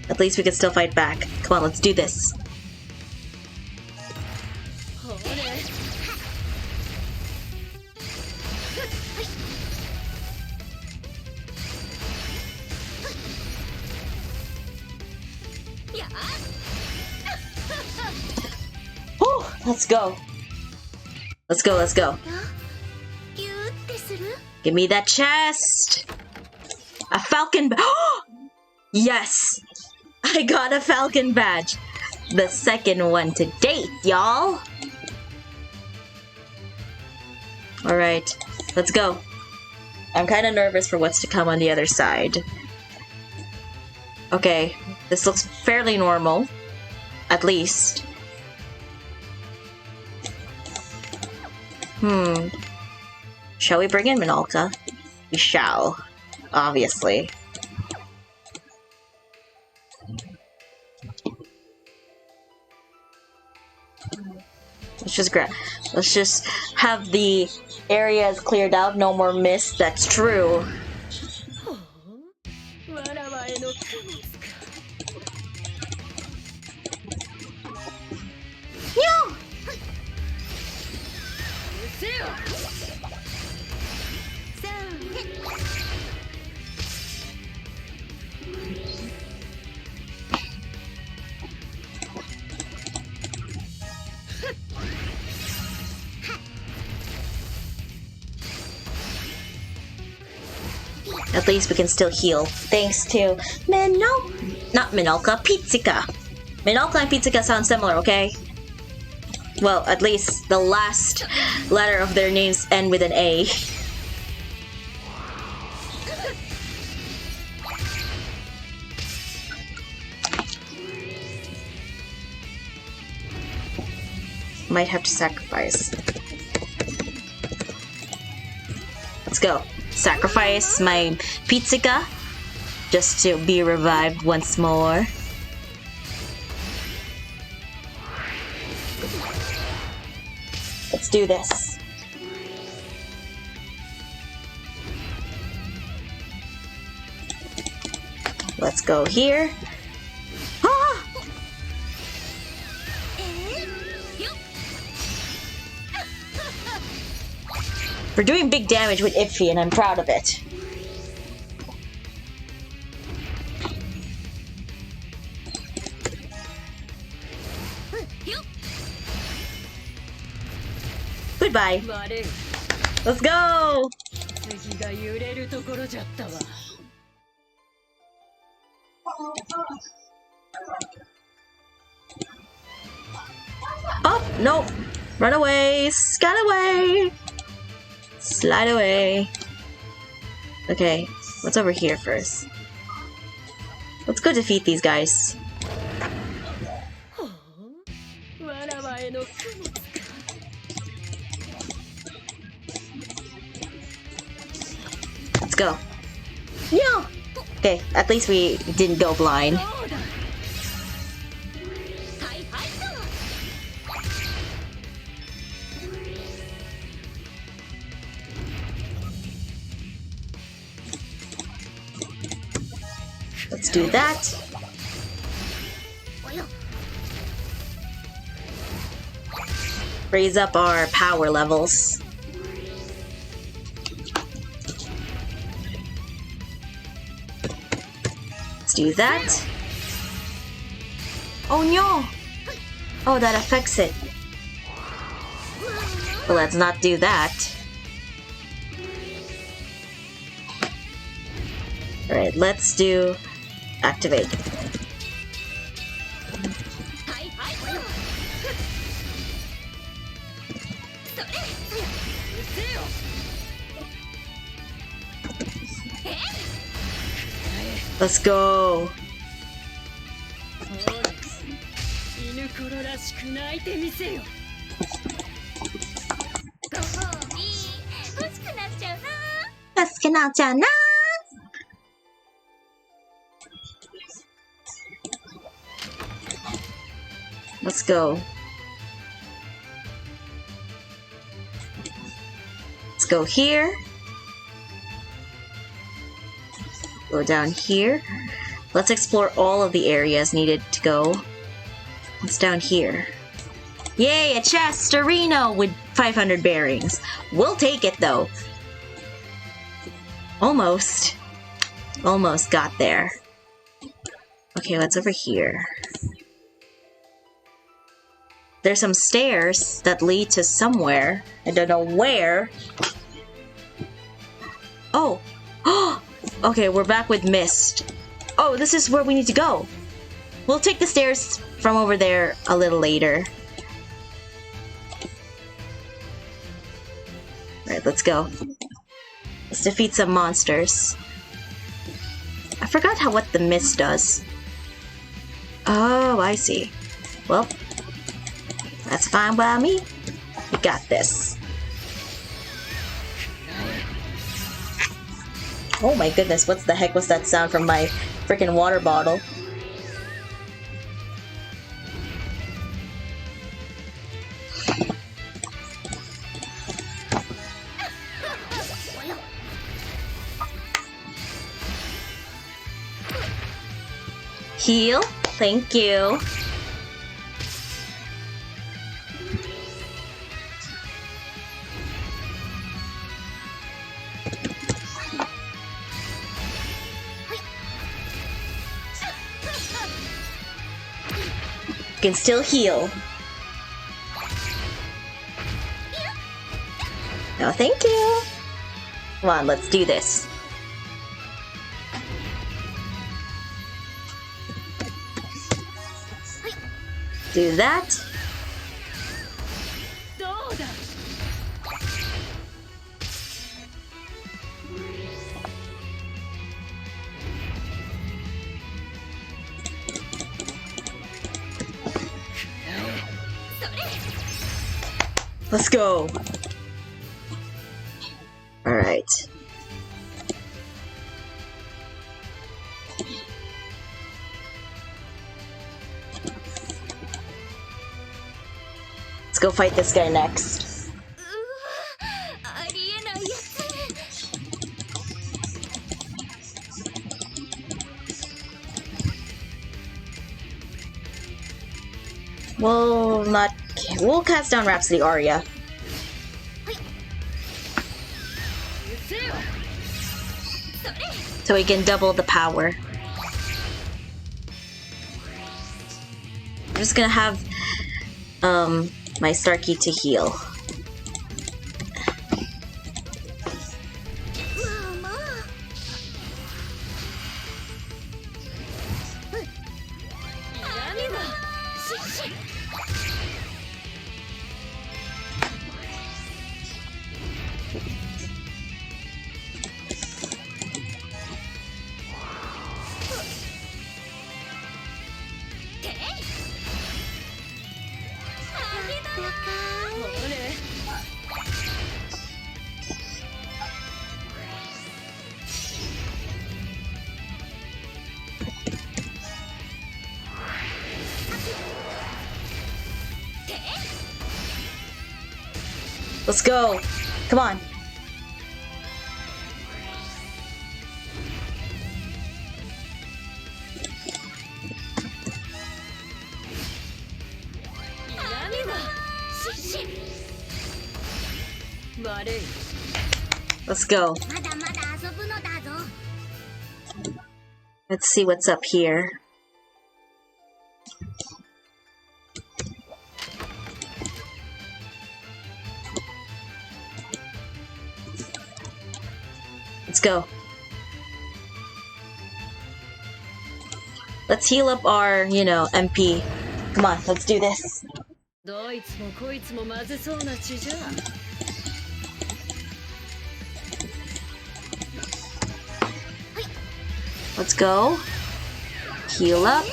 At least we can still fight back. Come on, let's do this. Whew, let's go. Let's go, let's go. Give me that chest. A falcon. Yes! I got a falcon badge. The second one to date, y'all. Alright, let's go. I'm kind of nervous for what's to come on the other side. Okay, this looks fairly normal. At least. Shall we bring in Minolta? We shall. Obviously. Let's just have the areas cleared out, no more mist, that's true. Yo! At least we can still heal. Thanks to not Minolta, Pizzica. Minolta and Pizzica sound similar, okay? Well, at least the last letter of their names end with an A. Might have to sacrifice. Let's go. Sacrifice my Pizzica just to be revived once more. Let's do this. Let's go here. Ah! We're doing big damage with Iffy, and I'm proud of it. Goodbye. Let's go! Oh, no! Run away! Scat away! Slide away. Okay, what's over here first? Let's go defeat these guys. Let's go. Yeah! Okay, at least we didn't go blind. Let's do that. Raise up our power levels. Let's do that. Oh no! Oh, that affects it. Well, let's not do that. Alright, let's do activate. Let's go. Let's go. Let's go here. Go down here. Let's explore all of the areas needed to go. What's down here? Yay, a chest! A Reno with 500 bearings. We'll take it though. Almost. Almost got there. Okay, what's over here? There's some stairs that lead to somewhere. I don't know where. Oh! Okay, we're back with Mist. Oh, this is where we need to go. We'll take the stairs from over there a little later. Alright, let's go. Let's defeat some monsters. I forgot what the mist does. Oh, I see. Well, that's fine by me. We got this. Oh my goodness, what the heck was that sound from my freaking water bottle? Heal, thank you. You can still heal. No, thank you. Come on, let's do this. Do that. Let's go. All right. Let's go fight this guy next. We'll cast down Rhapsody Aria. So we can double the power. I'm just gonna have my Starkey to heal. Let's go. Come on. Let's go. Let's see what's up here. Let's go. Let's heal up our, MP. Come on, let's do this. Let's go. Heal up.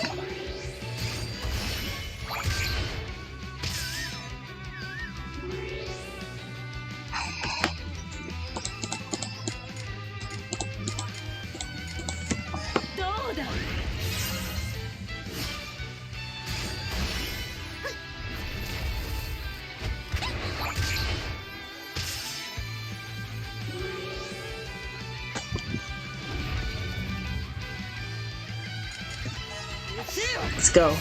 Let's go.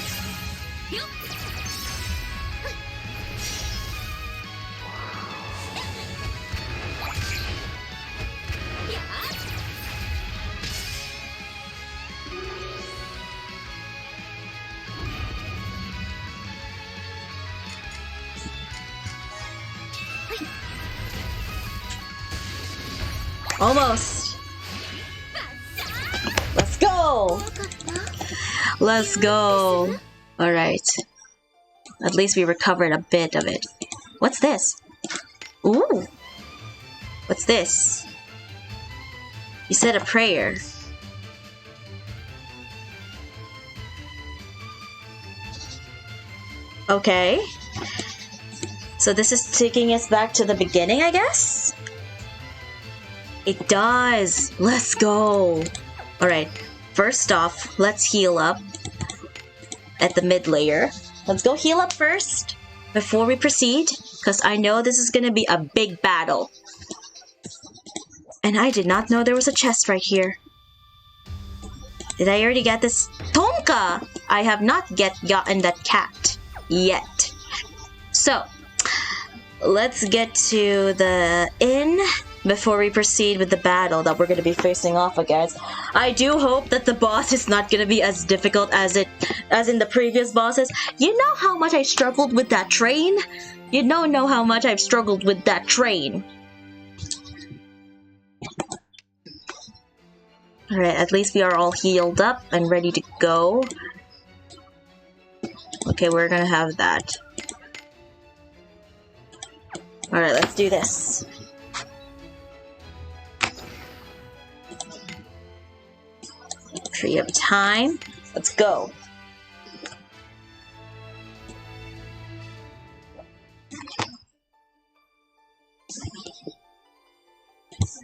Almost. Let's go. Let's go. Alright. At least we recovered a bit of it. What's this? Ooh. What's this? You said a prayer. Okay. So this is taking us back to the beginning, I guess? It does. Let's go. Alright. First off, let's heal up at the mid layer. Let's go heal up first before we proceed, because I know this is going to be a big battle. And I did not know there was a chest right here. Did I already get this? Tonka! I have not yet gotten that cat. Yet. So, let's get to the inn before we proceed with the battle that we're going to be facing off against. I do hope that the boss is not going to be as difficult as in the previous bosses. You know how much I struggled with that train? You don't know how much I've struggled with that train. Alright, at least we are all healed up and ready to go. Okay, we're gonna have that. Alright, let's do this. Tree of Time. Let's go.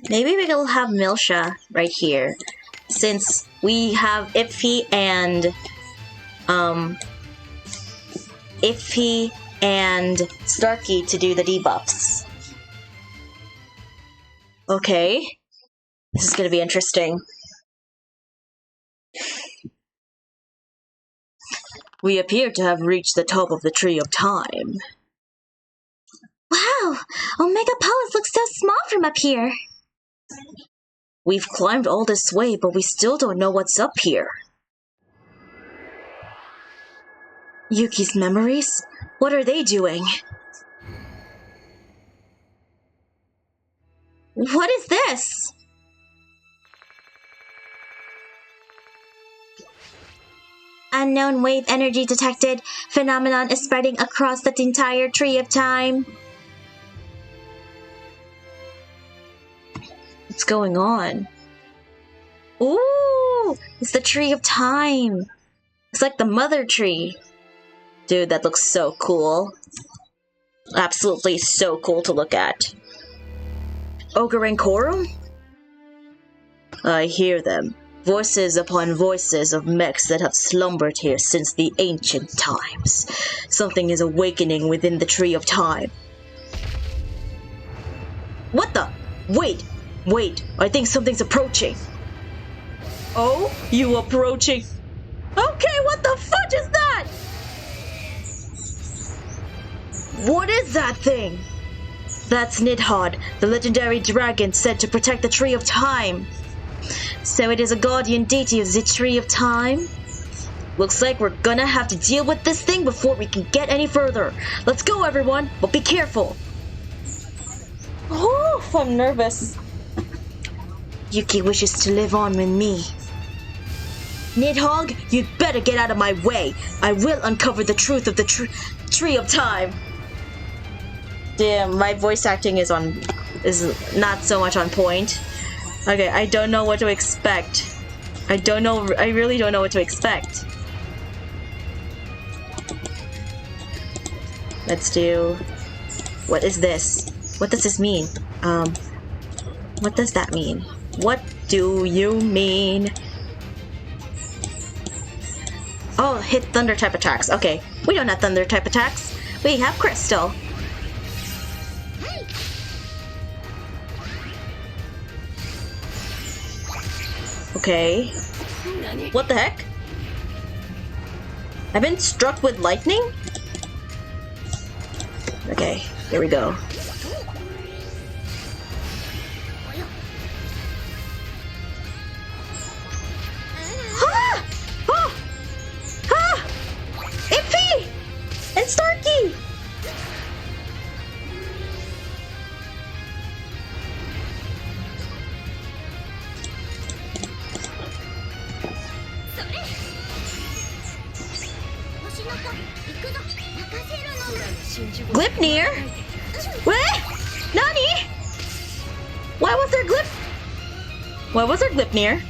Maybe we'll have Milsha right here, since we have Iffy and Starkey to do the debuffs. Okay, this is gonna be interesting. We appear to have reached the top of the Tree of Time. Wow! Omega Palace looks so small from up here! We've climbed all this way, but we still don't know what's up here. Yuki's memories? What are they doing? What is this? Unknown wave energy detected. Phenomenon is spreading across the entire Tree of Time. What's going on? Ooh! It's the Tree of Time! It's like the mother tree. Dude, that looks so cool. Absolutely so cool to look at. Ogre and Korum? I hear them. Voices upon voices of mechs that have slumbered here since the ancient times. Something is awakening within the Tree of Time. What the? Wait! Wait, I think something's approaching. Oh? You approaching? Okay, what the fudge is that? What is that thing? That's Nidhogg, the legendary dragon said to protect the Tree of Time. So it is a guardian deity of the Tree of Time? Looks like we're gonna have to deal with this thing before we can get any further. Let's go, everyone, but be careful. Oh, I'm nervous. Yuki wishes to live on with me. Nidhogg, you'd better get out of my way. I will uncover the truth of the Tree of Time. Damn, my voice acting is not so much on point. Okay, I don't know what to expect. I really don't know what to expect. Let's do... What is this? What does this mean? What does that mean? What do you mean? Oh, hit thunder type attacks. Okay, we don't have thunder type attacks. We have crystal. Okay. What the heck? I've been struck with lightning? Okay, here we go. Ah! Ah! Ah! Iffy! And Starkey! Glipnir? What? Nani? Why was there Why was there Glipnir?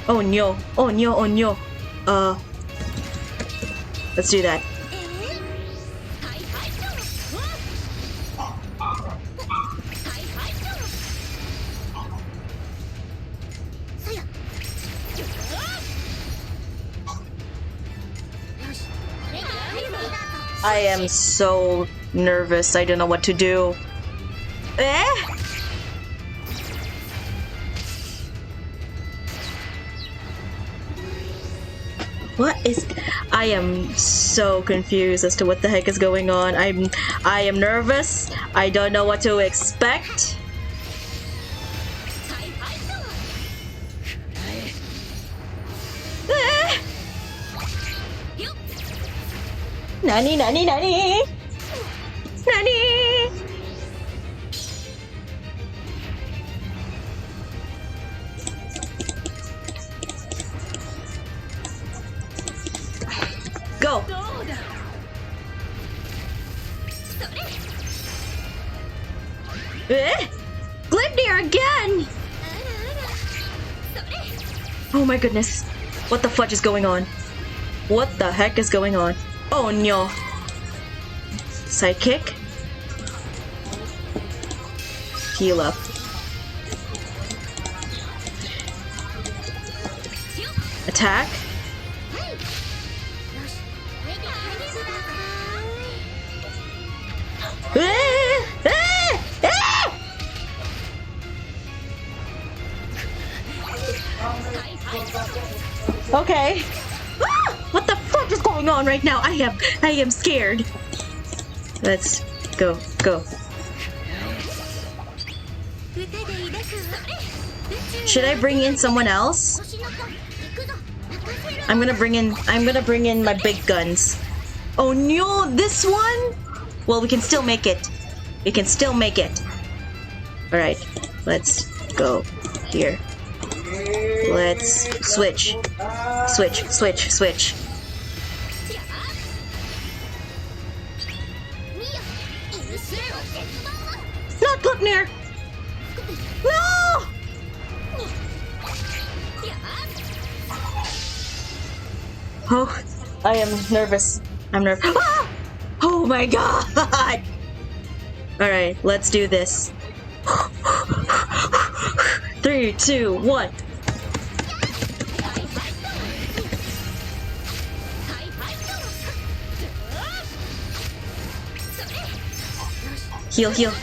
Oh no. Oh no. Oh no. Let's do that. I am so nervous. I don't know what to do. What is... I am so confused as to what the heck is going on. I am nervous. I don't know what to expect. Nani, nani, nani? Nani? Go! Glipnir again! Oh my goodness. What the fudge is going on? What the heck is going on? Oh no. Sidekick. Heal up. Attack. Okay. What the fuck is going on right now? I am scared. Let's go. Should I bring in someone else? I'm gonna bring in my big guns. Oh no, this one? Well, we can still make it. We can still make it. Alright, let's go here. Let's switch. Switch. Not Glipnir! No! Oh, I am nervous. I'm nervous. Ah! Oh my god! Alright, let's do this. 3, 2, 1. Heal.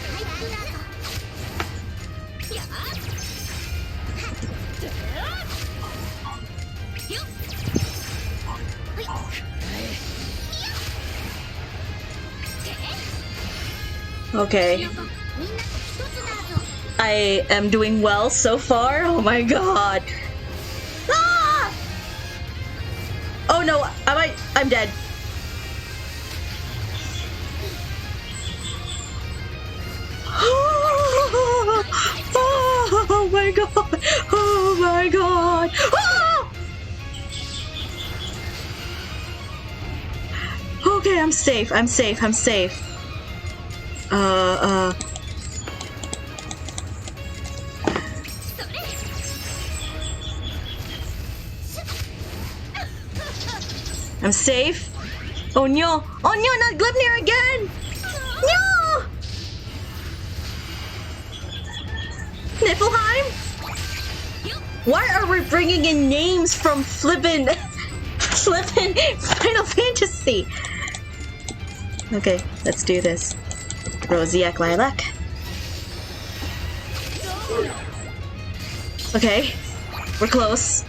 Okay. I am doing well so far. Oh my god. Ah! Oh no, I'm dead. Oh my god. Oh my god. Ah! Okay, I'm safe. I'm safe. Oh no, not Glipnir again! No! Niflheim? Why are we bringing in names from flippin' Final Fantasy? Okay, let's do this. Rosiac Lilac. Okay, we're close.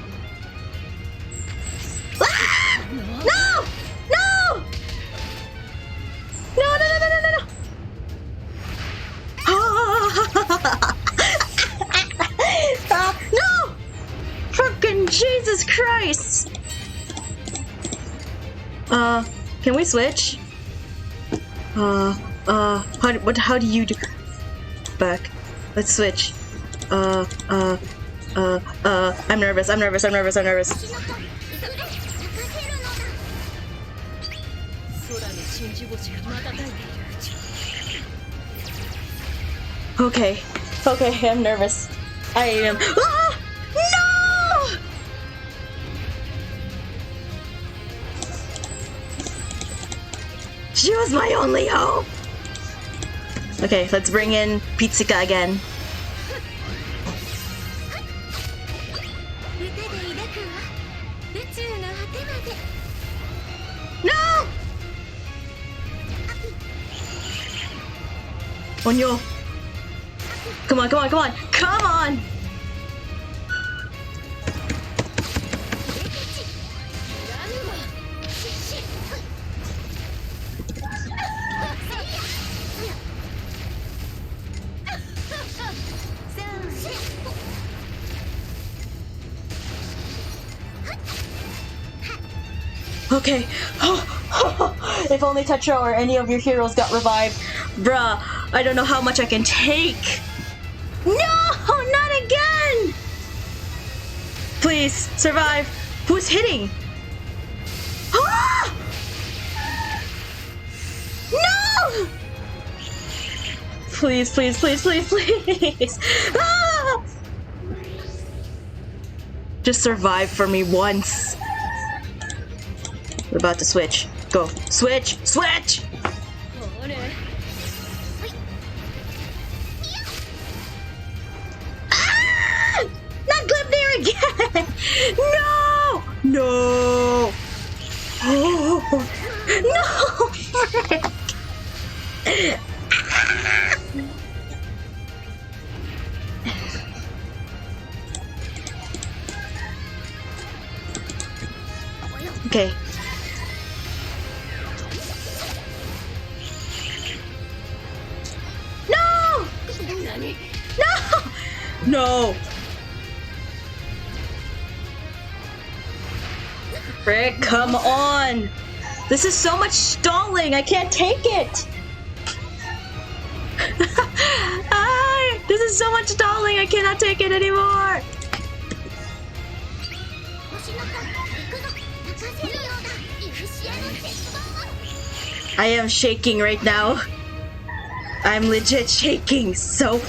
Ah! No! No! Fucking Jesus Christ! Can we switch? How do you do? Back. Let's switch. I'm nervous. Okay, okay, I'm nervous. I am. Ah! No! She was my only hope! Okay, let's bring in Pizzica again. No! Onyo! Come on, come on, come on! Come on! Okay. If only Tetra or any of your heroes got revived. Bruh, I don't know how much I can take. No! Not again! Please, survive. Who's hitting? Ah! No! Please, please, please, please, please. Ah! Just survive for me once. We're about to switch. Go. Switch! Switch! Ah! Not Glypnir again! No! No! Oh! No! Frick! Okay. No! No! No! Frick, come on! This is so much stalling, I can't take it! This is so much stalling, I cannot take it anymore! I am shaking right now. I'm legit shaking, so...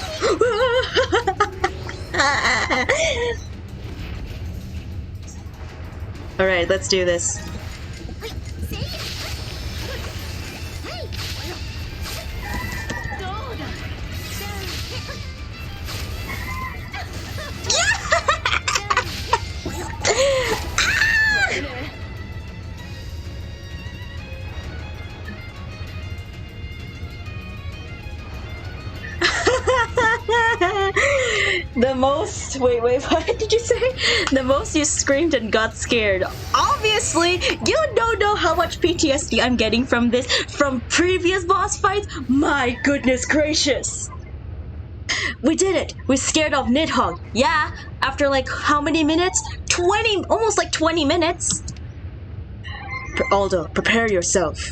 Alright, let's do this. The most... Wait, what did you say? The most you screamed and got scared. Obviously, you don't know how much PTSD I'm getting from this, from previous boss fights. My goodness gracious. We did it. We scared off Nidhogg. Yeah, after like how many minutes? 20, almost like 20 minutes. Aldo, prepare yourself.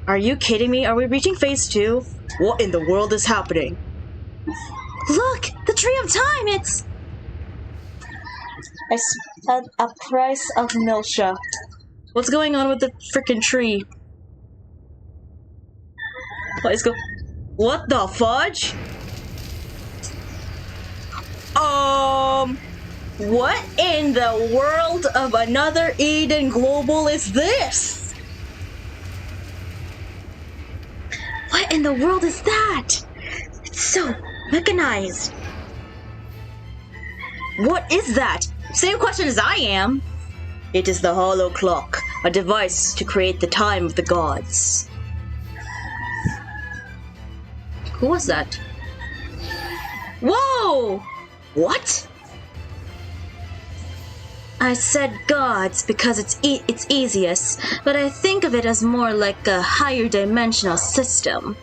Are you kidding me? Are we reaching phase 2? What in the world is happening? Look! The Tree of Time! It's... I spent a price of Milsha. What's going on with the frickin' tree? What the fudge? What in the world of another Eden Global is this? What in the world is that? It's so mechanized. What is that? Same question as I am. It is the Hollow Clock, a device to create the time of the gods. Who was that? Whoa! What? I said gods because it's easiest, but I think of it as more like a higher dimensional system.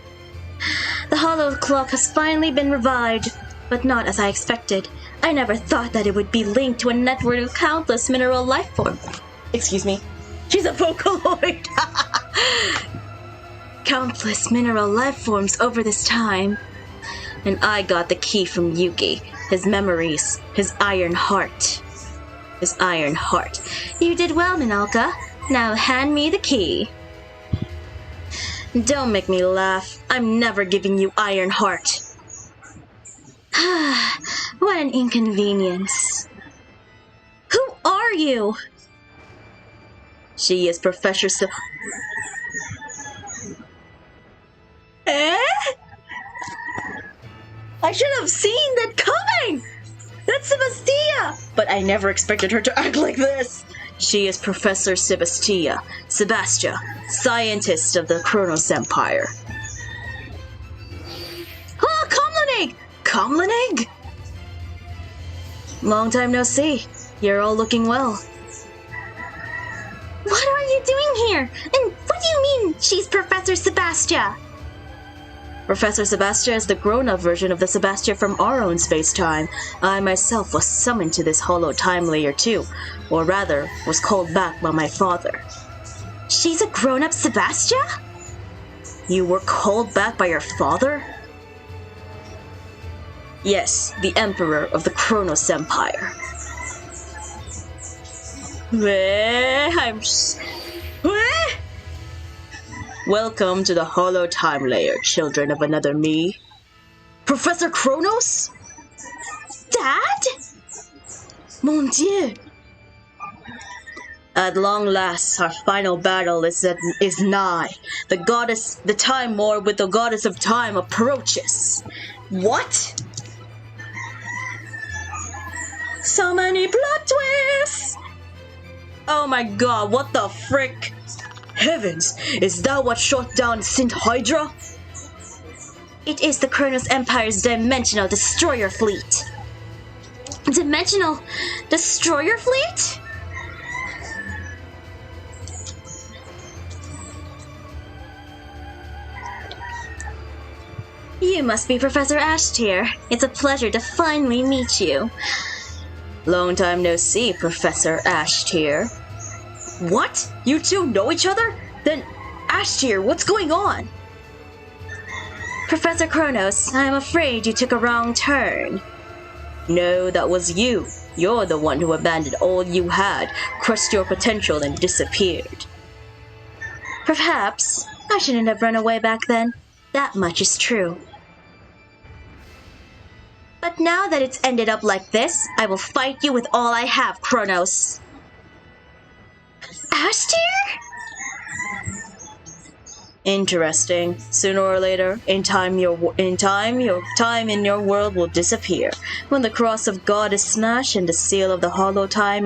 The Hollow Clock has finally been revived, but not as I expected. I never thought that it would be linked to a network of countless mineral life forms. Excuse me. She's a Vocaloid! Countless mineral life forms over this time. And I got the key from Yuki. His memories. His iron heart. His iron heart. You did well, Minalka. Now hand me the key. Don't make me laugh. I'm never giving you Iron Heart. What an inconvenience. Who are you? She is Professor Eh? I should have seen that coming! That's Sebastia! But I never expected her to act like this. She is Professor Sebastia, scientist of the Kronos Empire. Ah, Comlanig! Comlanig? Long time no see. You're all looking well. What are you doing here? And what do you mean she's Professor Sebastia? Professor Sebastia is the grown-up version of the Sebastia from our own space-time. I myself was summoned to this hollow time layer too, or rather, was called back by my father. She's a grown-up Sebastia? You were called back by your father? Yes, the Emperor of the Kronos Empire. Welcome to the hollow time layer, children of another me. Professor Kronos? Dad? Mon Dieu! At long last, our final battle is nigh. The Time War with the goddess of time approaches. What? So many plot twists! Oh my god, what the frick? Heavens, is that what shot down Synth Hydra? It is the Kronos Empire's Dimensional Destroyer Fleet. Dimensional Destroyer Fleet? You must be Professor Ashtier. It's a pleasure to finally meet you. Long time no see, Professor Ashtier. What? You two know each other? Then, Ashtier, what's going on? Professor Kronos, I'm afraid you took a wrong turn. No, that was you. You're the one who abandoned all you had, crushed your potential, and disappeared. Perhaps I shouldn't have run away back then. That much is true. But now that it's ended up like this, I will fight you with all I have, Kronos. Ashtier? Interesting. Sooner or later, in time your time in your world will disappear. When the cross of God is smashed and the seal of the hollow time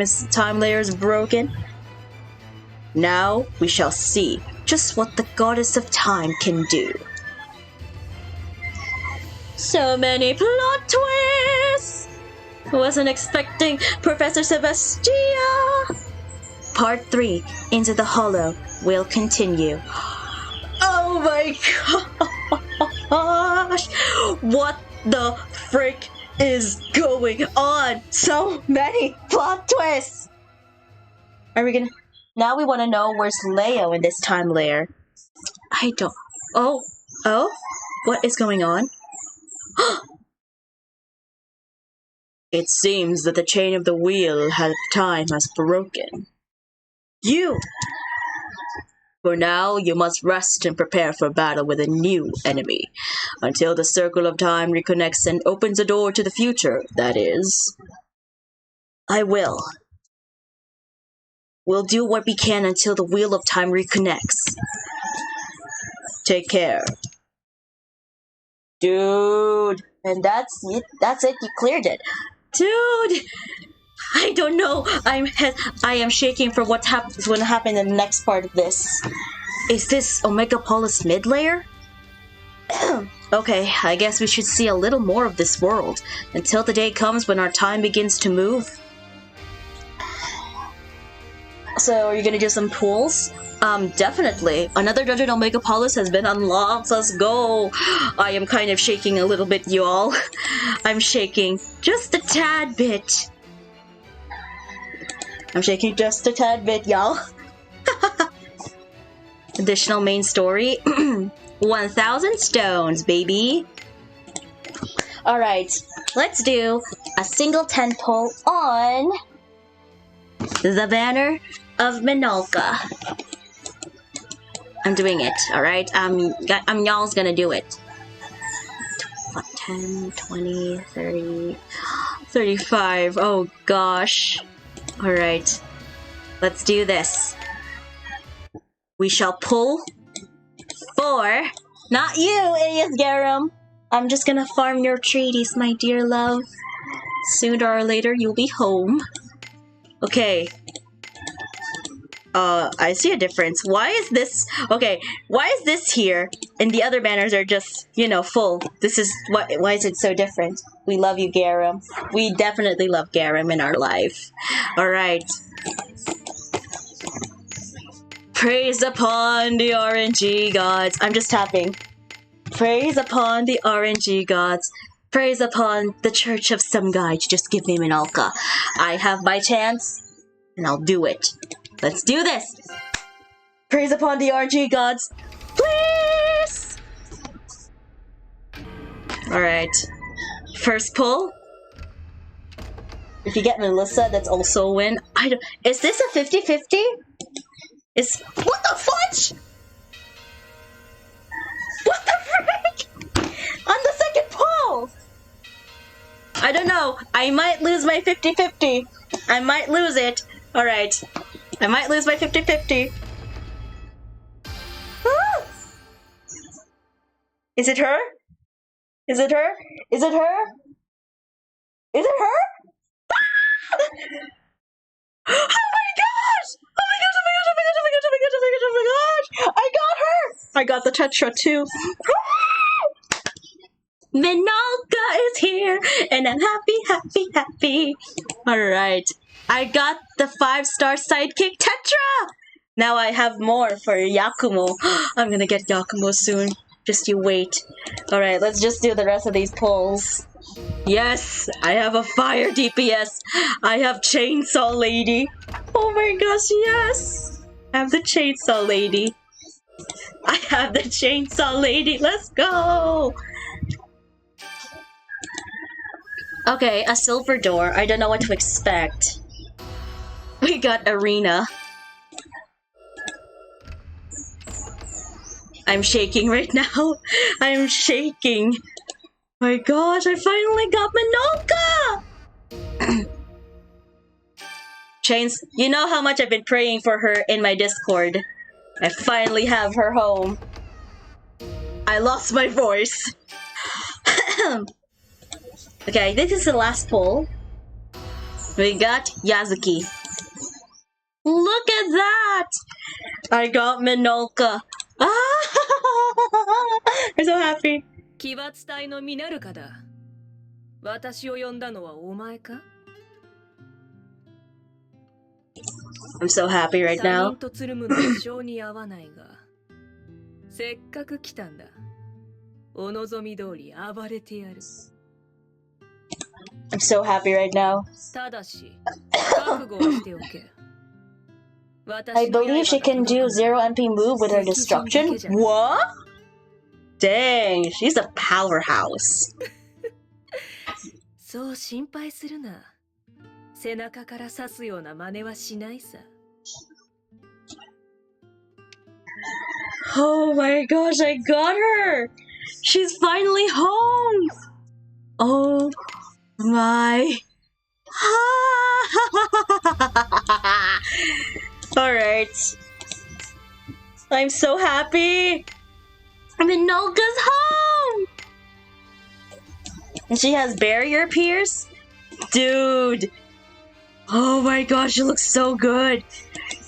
layer is broken. Now we shall see just what the goddess of time can do. So many plot twists! Wasn't expecting Professor Sebastia! Part 3, Into the Hollow, will continue. Oh my gosh! What the frick is going on? So many plot twists! Are we gonna... Now we want to know where's Leo in this time layer. I don't... Oh? What is going on? It seems that the chain of the wheel of time has broken. You! For now, you must rest and prepare for battle with a new enemy. Until the circle of time reconnects and opens a door to the future, that is. I will. We'll do what we can until the wheel of time reconnects. Take care. Dude! And that's it, you cleared it. Dude! I don't know. I am shaking for what happens when happen in the next part of this. Is this Omega Polis mid layer? Okay, I guess we should see a little more of this world until the day comes when our time begins to move. So, are you gonna do some pools? Definitely. Another dungeon Omega Polis has been unlocked. Let's go. I am kind of shaking a little bit, y'all. I'm shaking just a tad bit. I'm shaking just a tad bit, y'all. Additional main story. 1,000 stones, baby. Alright, let's do a single 10 pull on the banner of Minolka. I'm doing it, alright? I'm y'all's gonna do it. 10, 20, 30, 35. Oh gosh. Alright. Let's do this. We shall pull for... Not you, Idiot Garum! I'm just gonna farm your treaties, my dear love. Sooner or later, you'll be home. Okay. I see a difference. Why is this... Okay, why is this here and the other banners are just, you know, full? This is... Why is it so different? We love you, Garum. We definitely love Garum in our life. Alright. Praise upon the RNG gods. I'm just tapping. Praise upon the RNG gods. Praise upon the church of some guy to just give me Minolka. I have my chance, and I'll do it. Let's do this! Praise upon the RNG gods. Please! Alright. First pull. If you get Melissa, that's also a win. Is this a 50-50? What the fudge? What the frick? On the second pull! I don't know. I might lose my 50-50. I might lose it. Alright. I might lose my 50-50. Ah! Is it her? Is it her? Is it her? Is it her? Ah! Oh my gosh! Oh my gosh! Oh my gosh! Oh my gosh! Oh my gosh! Oh my gosh! Oh my gosh! Oh my gosh! I got her! I got the Tetra too. Minolka is here, and I'm happy, happy, happy. Alright. I got the 5-star sidekick Tetra! Now I have more for Yakumo. I'm gonna get Yakumo soon. Just you wait. Alright, let's just do the rest of these pulls. Yes! I have a fire DPS! I have Chainsaw Lady! Oh my gosh, yes! I have the Chainsaw Lady. I have the Chainsaw Lady! Let's go! Okay, a silver door. I don't know what to expect. We got Arena. I'm shaking right now. I'm shaking. My gosh, I finally got Minolka! Chains, you know how much I've been praying for her in my Discord. I finally have her home. I lost my voice. Okay, this is the last pull. We got Yazuki. Look at that! I got Minolka. Ah! I'm so happy. 奇抜隊のミナルカだ。私を呼んだのはお前か? I'm so happy right now. 3人とつるむのは性に合わないが、せっかく来たんだ。お望み通り暴れてやる。I'm so happy right now. ただし、覚悟をしておけ。I believe she can do 0 MP move with her destruction. What? Dang, she's a powerhouse. そう心配するな。背中から刺すような真似はしないさ。Oh my gosh, I got her! She's finally home! Oh my... Alright. I'm so happy! Minolka's home! And she has barrier pierce? Dude! Oh my gosh, she looks so good!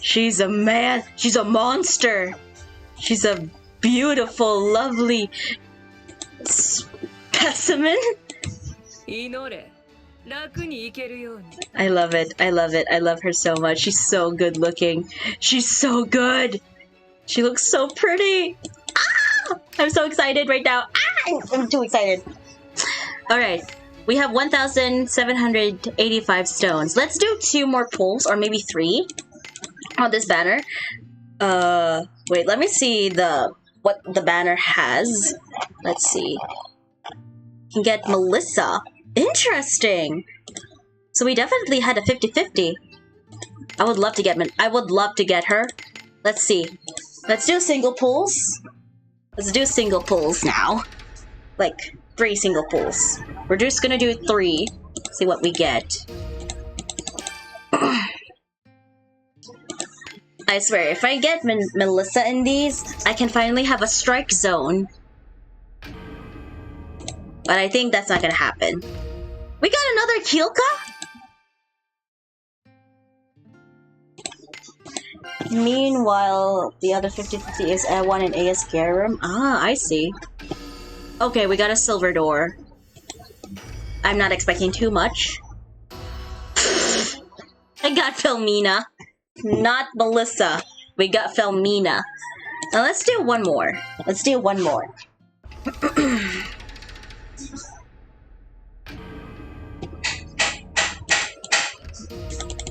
She's a man! She's a monster! She's a beautiful, lovely specimen! I love it. I love it. I love her so much. She's so good looking. She's so good! She looks so pretty! Ah! I'm so excited right now. Ah! I'm too excited. Alright. We have 1,785 stones. Let's do 2 more pulls, or maybe 3 on this banner. Wait, let me see what the banner has. Let's see. You can get Melissa. Interesting! So we definitely had a 50-50. I would love to get her. Let's see. Let's do single pulls. Let's do single pulls now. Like, 3 single pulls. We're just gonna do 3. See what we get. I swear, if I get Melissa in these, I can finally have a strike zone. But I think that's not gonna happen. We got another Kyilka? Meanwhile, the other 50-50 is one in AS Garum. Ah, I see. Okay, we got a silver door. I'm not expecting too much. I got Felmina. Not Melissa. We got Felmina. Now let's do one more. Let's do one more.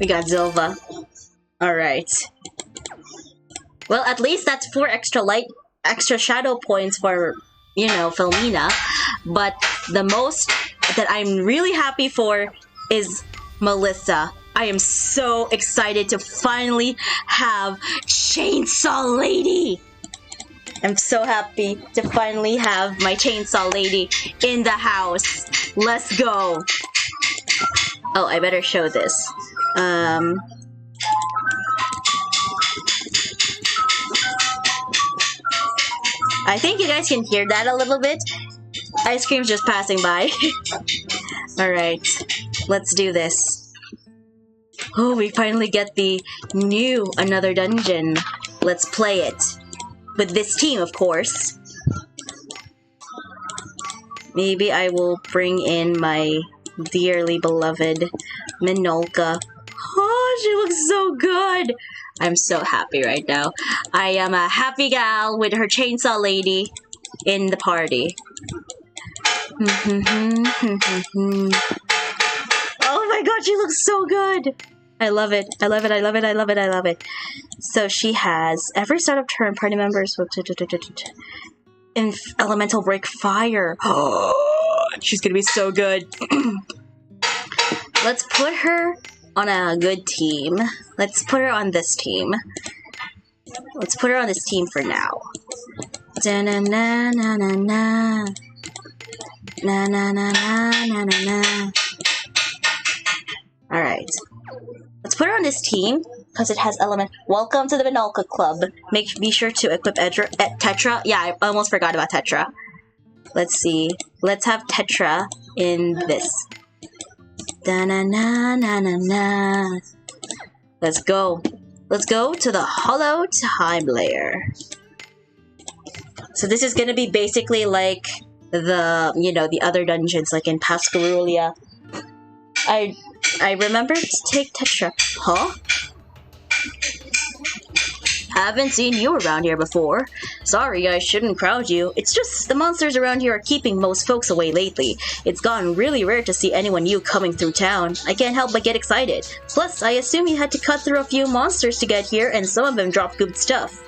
We got Zilva. Alright. Well, at least that's 4 extra shadow points for, you know, Felmina. But the most that I'm really happy for is Melissa. I am so excited to finally have Chainsaw Lady! I'm so happy to finally have my Chainsaw Lady in the house. Let's go! Oh, I better show this. I think you guys can hear that a little bit. Ice cream's just passing by. Alright, let's do this. Oh, we finally get the new Another Dungeon. Let's play it. With this team, of course. Maybe I will bring in my dearly beloved Minolka. Oh, she looks so good! I'm so happy right now. I am a happy gal with her Chainsaw Lady in the party. Oh my god, she looks so good! I love it. I love it. I love it. I love it. I love it. So she has every start of turn party members will in elemental break fire. Oh, she's gonna be so good. Let's put her on a good team. Let's put her on this team. Let's put her on this team for now. Da na na na na na. Na na na na na na na. Alright. Let's put her on this team, because it has element. Welcome to the Minolka Club. Be sure to equip Tetra. Yeah, I almost forgot about Tetra. Let's see. Let's have Tetra in this. Da-na-na-na-na-na. Let's go. Let's go to the Hollow Time Layer. So this is gonna be basically like the, you know, the other dungeons, like in Pascarulia. I remember to take Tetra. Huh? Haven't seen you around here before. Sorry, I shouldn't crowd you. It's just the monsters around here are keeping most folks away lately. It's gotten really rare to see anyone new coming through town. I can't help but get excited. Plus, I assume you had to cut through a few monsters to get here, and some of them dropped good stuff.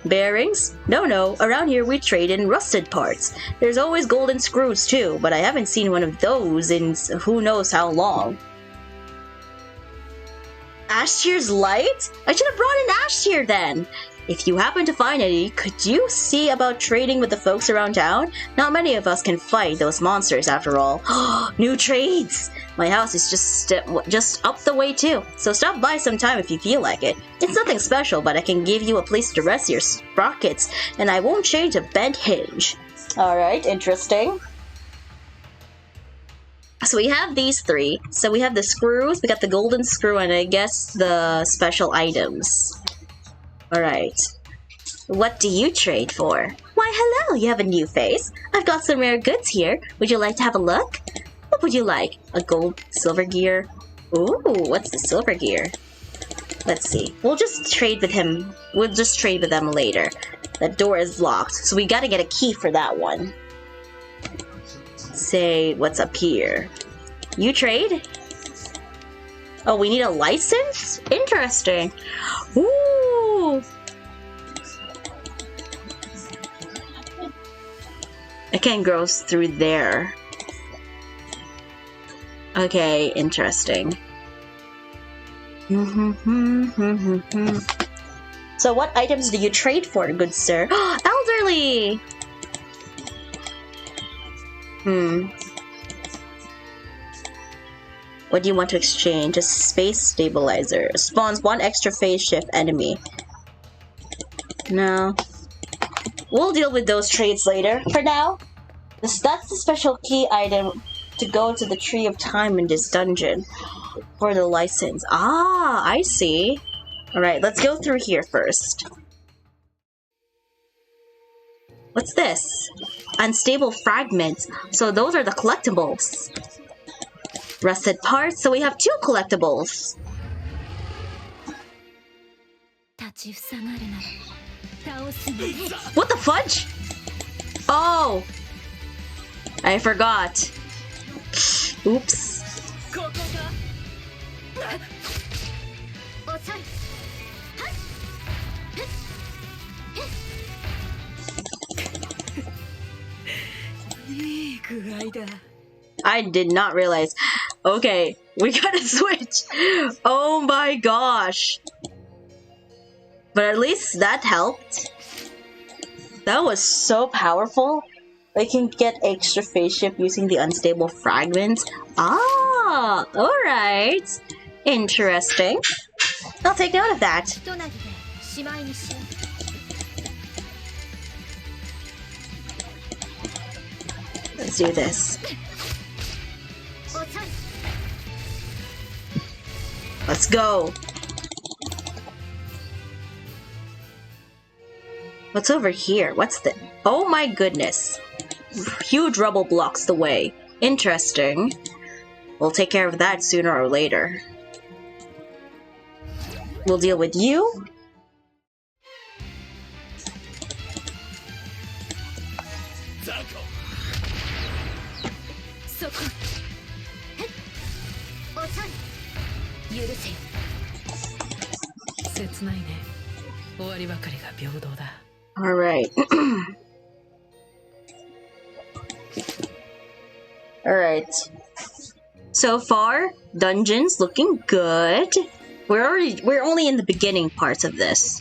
Bearings? No, around here we trade in rusted parts. There's always golden screws too, but I haven't seen one of those in who knows how long. Ashtier's light? I should have brought in Ashtier then! If you happen to find any, could you see about trading with the folks around town? Not many of us can fight those monsters after all. New trades! My house is just up the way too, so stop by sometime if you feel like it. It's nothing special, but I can give you a place to rest your sprockets, and I won't change a bent hinge. Alright, interesting. So we have these 3. So we have the screws, we got the golden screw, and I guess the special items. Alright. What do you trade for? Why, hello, you have a new face. I've got some rare goods here. Would you like to have a look? What would you like? A gold silver gear? Ooh, what's the silver gear? Let's see. We'll just trade with him. We'll just trade with them later. That door is locked, so we gotta get a key for that one. Say, what's up here? You trade? Oh, we need a license? Interesting. Ooh! I can't go through there. Okay, interesting. So what items do you trade for, good sir? Elderly! What do you want to exchange? A space stabilizer. Spawns 1 extra phase shift enemy. No. We'll deal with those trades later. For now, that's the special key item to go to the Tree of Time in this dungeon for the license. Ah, I see. Alright, let's go through here first. What's this? Unstable fragments. So those are the collectibles. Rusted parts, so we have 2 collectibles. What the fudge? Oh! I forgot. Oops. I did not realize. Okay, we gotta switch. Oh my gosh. But at least that helped. That was so powerful. We can get extra phase shift using the unstable fragments. Ah, alright. Interesting. I'll take note of that. Let's do this. Let's go. What's over here? What's the... Oh my goodness. Huge rubble blocks the way. Interesting. We'll take care of that sooner or later. We'll deal with you. Alright. Alright. So far, dungeon's looking good. We're only in the beginning parts of this.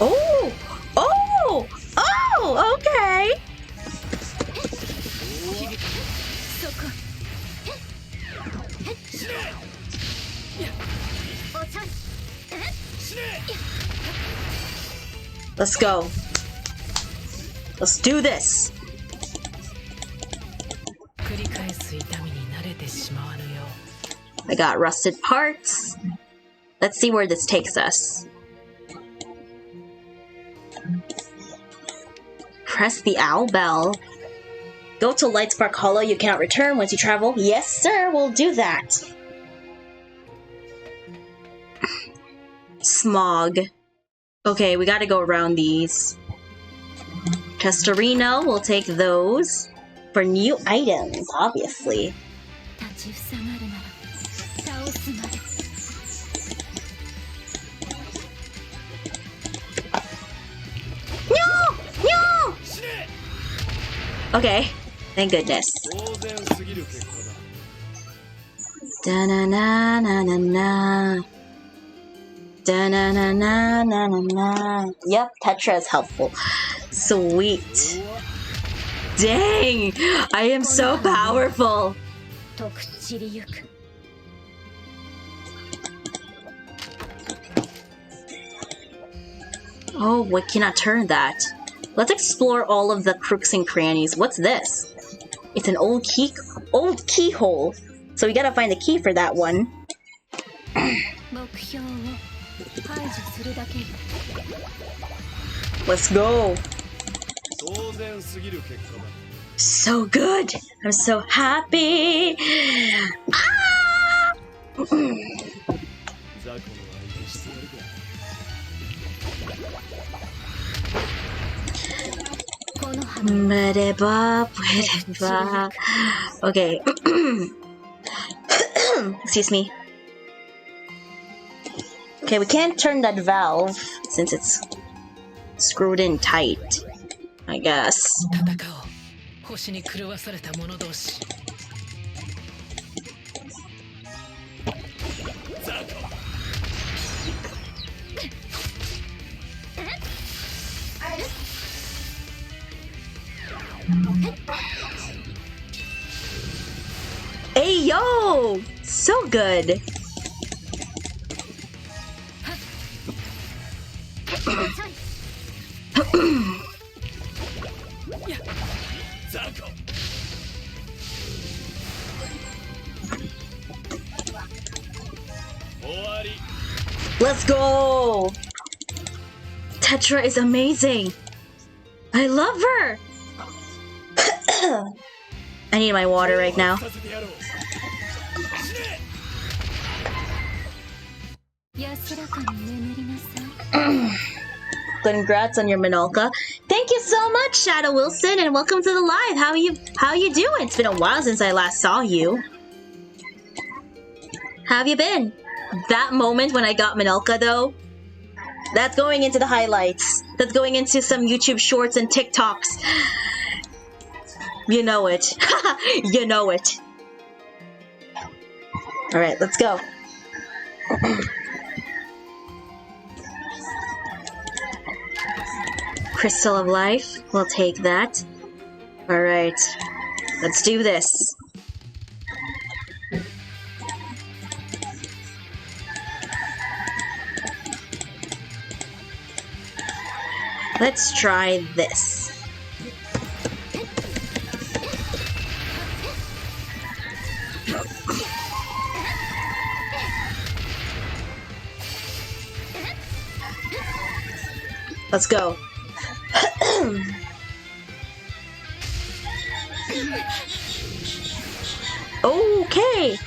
Oh! Oh! Oh! Okay! Let's go. Let's do this. I got rusted parts. Let's see where this takes us. Press the owl bell. Go to Lightspark Hollow. You cannot return once you travel. Yes, sir. We'll do that. Smog. Okay, we gotta go around these. Testorino, we'll take those. For new items, obviously. No! No! Okay, thank goodness. Da-na-na-na-na-na. Da-na-na-na-na-na-na. Yep, Tetra is helpful. Sweet. Dang! I am so powerful! Oh, we cannot turn that. Let's explore all of the crooks and crannies. What's this? It's an old keyhole. So we gotta find the key for that one. Let's go. So good. I'm so happy. Ah! Okay. Excuse me. Okay, we can't turn that valve since it's screwed in tight. I guess. 戦おう。星に狂わされた者同士。Hey yo! So good! Let's go! Tetra is amazing! I love her! I need my water right now. Congrats on your Minolka. Thank you so much, Shadow Wilson, and welcome to the live. How you doing? It's been a while since I last saw you. How have you been? That moment when I got Minolka, though, that's going into the highlights. That's going into some YouTube shorts and TikToks. You know it. You know it. Alright, let's go. Crystal of Life. We'll take that. Alright. Let's do this. Let's try this. Let's go. Okay.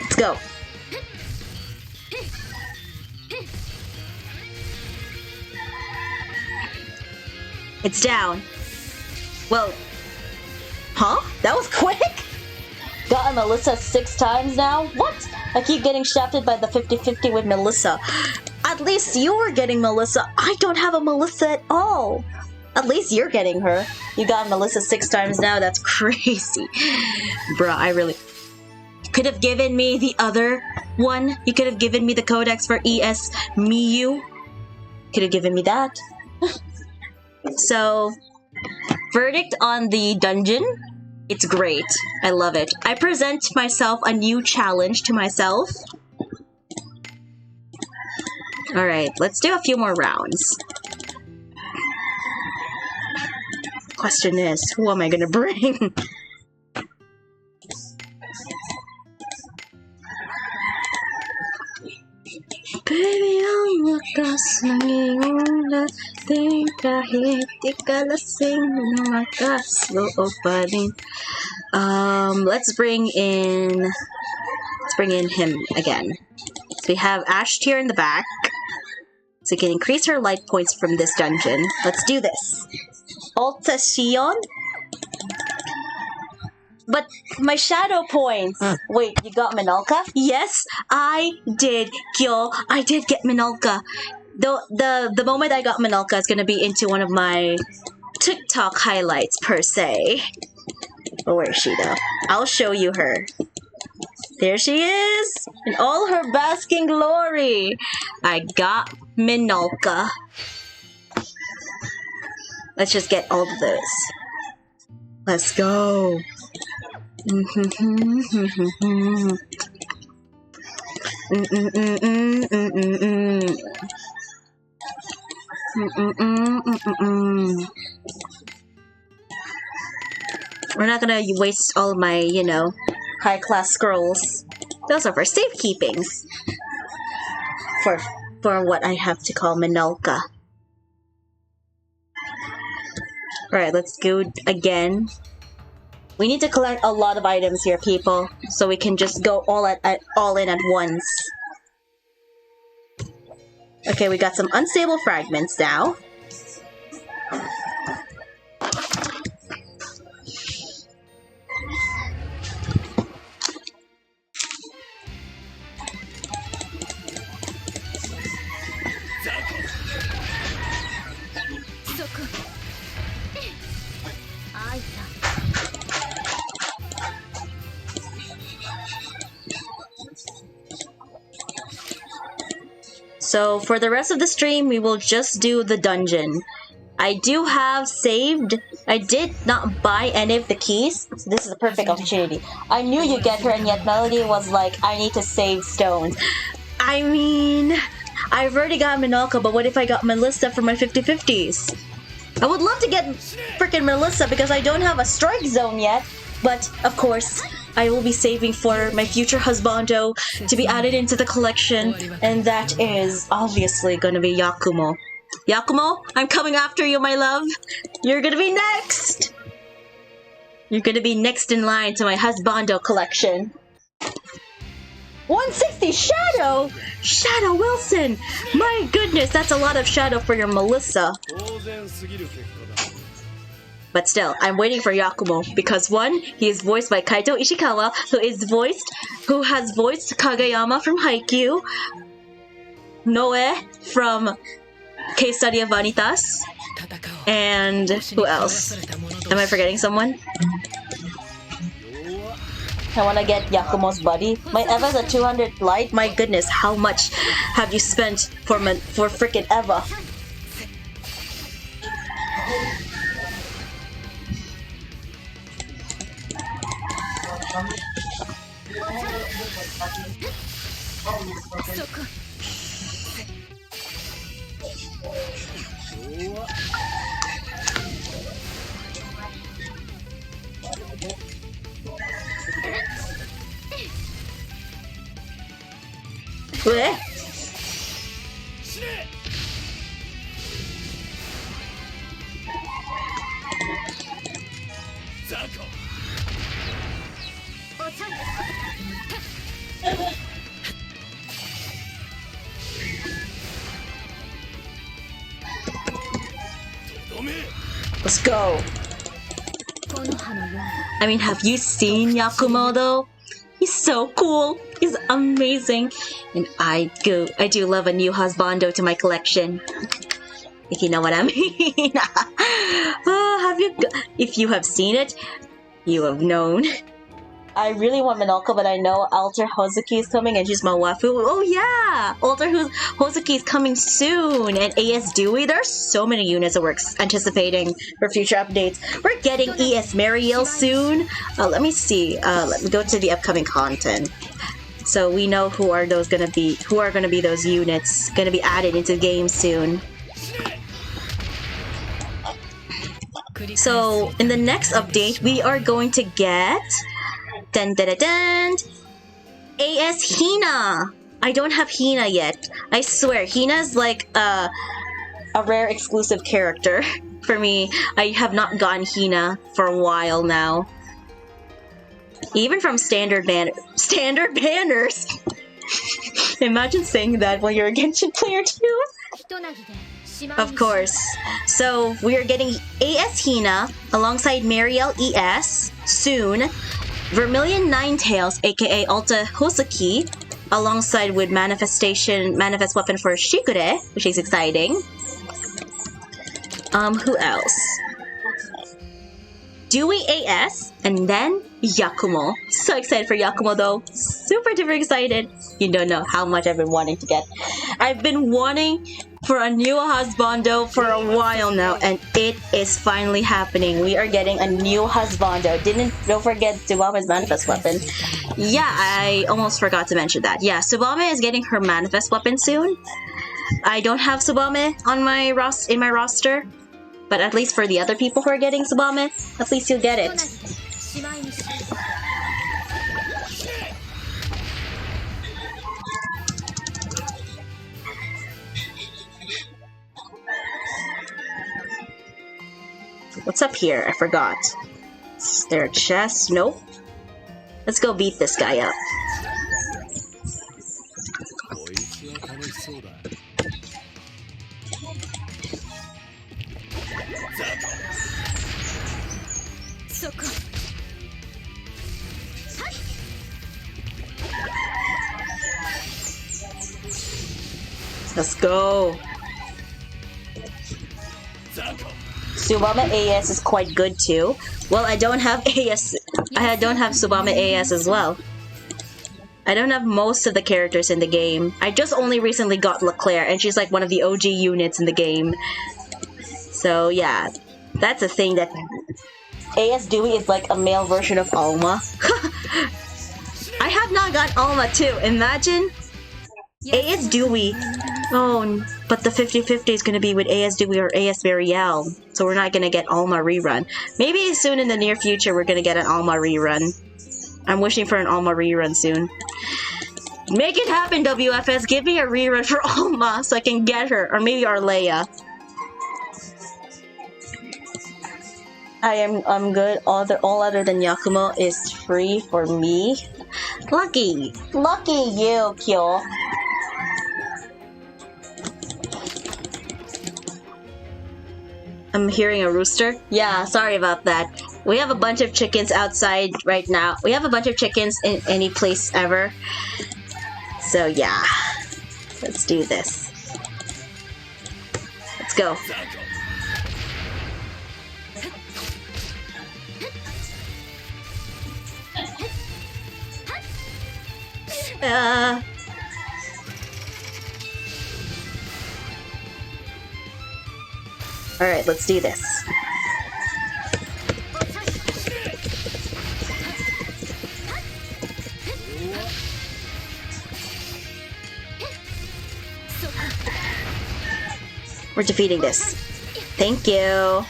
Let's go. It's down. Well, huh? That was quick? Gotten Melissa 6 times now? What? I keep getting shafted by the 50-50 with Melissa. At least you're getting Melissa. I don't have a Melissa at all. At least you're getting her. You got Melissa 6 times now? That's crazy. Bruh, I really... Could have given me the other one. You could have given me the codex for ES Miyu. Could have given me that. So, verdict on the dungeon. It's great. I love it. I present myself a new challenge to myself. Alright, let's do a few more rounds. Question is, who am I gonna bring? Baby, ang lakas ng iyong dating kahit di ka lasing lumakas loob pa rin. Let's bring in him again. So we have Ash here in the back. So we can increase her life points from this dungeon. Let's do this. Alta Shion? But my shadow points! Wait, you got Minolka? Yes, I did, Kyo. I did get Minolka. The moment I got Minolka is gonna be into one of my TikTok highlights, per se. Oh, where is she, though? I'll show you her. There she is! In all her basking glory! I got Minolka. Let's just get all of this. Let's go. We're not gonna waste all my, you know, high-class scrolls. Those are for safekeepings. For what I have to call Minolka. Alright, let's go again. We need to collect a lot of items here, people, so we can just go all in at once. Okay, we got some unstable fragments now. So for the rest of the stream, we will just do the dungeon. I do have saved. I did not buy any of the keys, so this is a perfect opportunity. I knew you'd get her, and yet Melody was like, I need to save stones. I mean, I've already got Minolka, but what if I got Melissa for my 50-50s? I would love to get freaking Melissa because I don't have a strike zone yet, but of course, I will be saving for my future husbando to be added into the collection, and that is obviously gonna be Yakumo. Yakumo, I'm coming after you, my love. You're gonna be next. You're gonna be next in line to my husbando collection. 160 Shadow! Shadow Wilson! My goodness, that's a lot of Shadow for your Melissa. But still, I'm waiting for Yakumo because one, he is voiced by Kaito Ishikawa, who has voiced Kageyama from Haikyuu, Noe from Case Study of Vanitas, and who else? Am I forgetting someone? I want to get Yakumo's buddy. My Eva's a 200 light. My goodness, how much have you spent for frickin' Eva? What? Let's go. I mean, have you seen Yakumo though? He's so cool. He's amazing. And I do love a new husbando to my collection. If you know what I mean. If you have seen it, you have known. I really want Minolka, but I know Alter Hozuki is coming and she's my waifu. Oh yeah! Alter Hozuki is coming soon! And AS Dewey. There are so many units that we're anticipating for future updates. We're getting ES Mariel soon. Let me see. Let me go to the upcoming content. So we know who are gonna be those units gonna be added into the game soon. So in the next update, we are going to get dun dun dun dun AS Hina. I don't have Hina yet. I swear, Hina's like a rare exclusive character for me. I have not gotten Hina for a while now. Even from standard banners. Imagine saying that while you're a Genshin player too. Of course. So we are getting AS Hina alongside Mariel ES soon. Vermilion Ninetails, aka Alta Hozuki, alongside with Manifest Weapon for Shikure, which is exciting. Who else? Dewey AS, and then Yakumo. So excited for Yakumo though. Super duper excited. You don't know how much I've been wanting to get. I've been wanting for a new husbando for a while now, and it is finally happening. We are getting a new husbando. Don't forget Tsubame's Manifest Weapon. Yeah, I almost forgot to mention that. Yeah, Tsubame is getting her Manifest Weapon soon. I don't have Tsubame on my roster, but at least for the other people who are getting Tsubame, at least you'll get it. What's up here? I forgot. Is there a chest? Nope. Let's go beat this guy up. Let's go. Tsubame AS is quite good too. Well, I don't have AS. I don't have Tsubame AS as well. I don't have most of the characters in the game. I just only recently got LeClaire, and she's like one of the OG units in the game. So yeah, that's a thing that AS Dewey is like a male version of Alma. I have not got Alma too. Imagine AS Dewey. Oh, but the 50-50 is going to be with AS Dewey or AS Marielle. So we're not going to get Alma rerun. Maybe soon in the near future we're going to get an Alma rerun. I'm wishing for an Alma rerun soon. Make it happen, WFS. Give me a rerun for Alma so I can get her. Or maybe Arleia. I'm good. All other than Yakumo is free for me. Lucky you, Kyo. I'm hearing a rooster. Yeah, sorry about that. We have a bunch of chickens outside right now. We have a bunch of chickens in any place ever. So yeah, let's do this. Let's go. Alright, let's do this. We're defeating this. Thank you.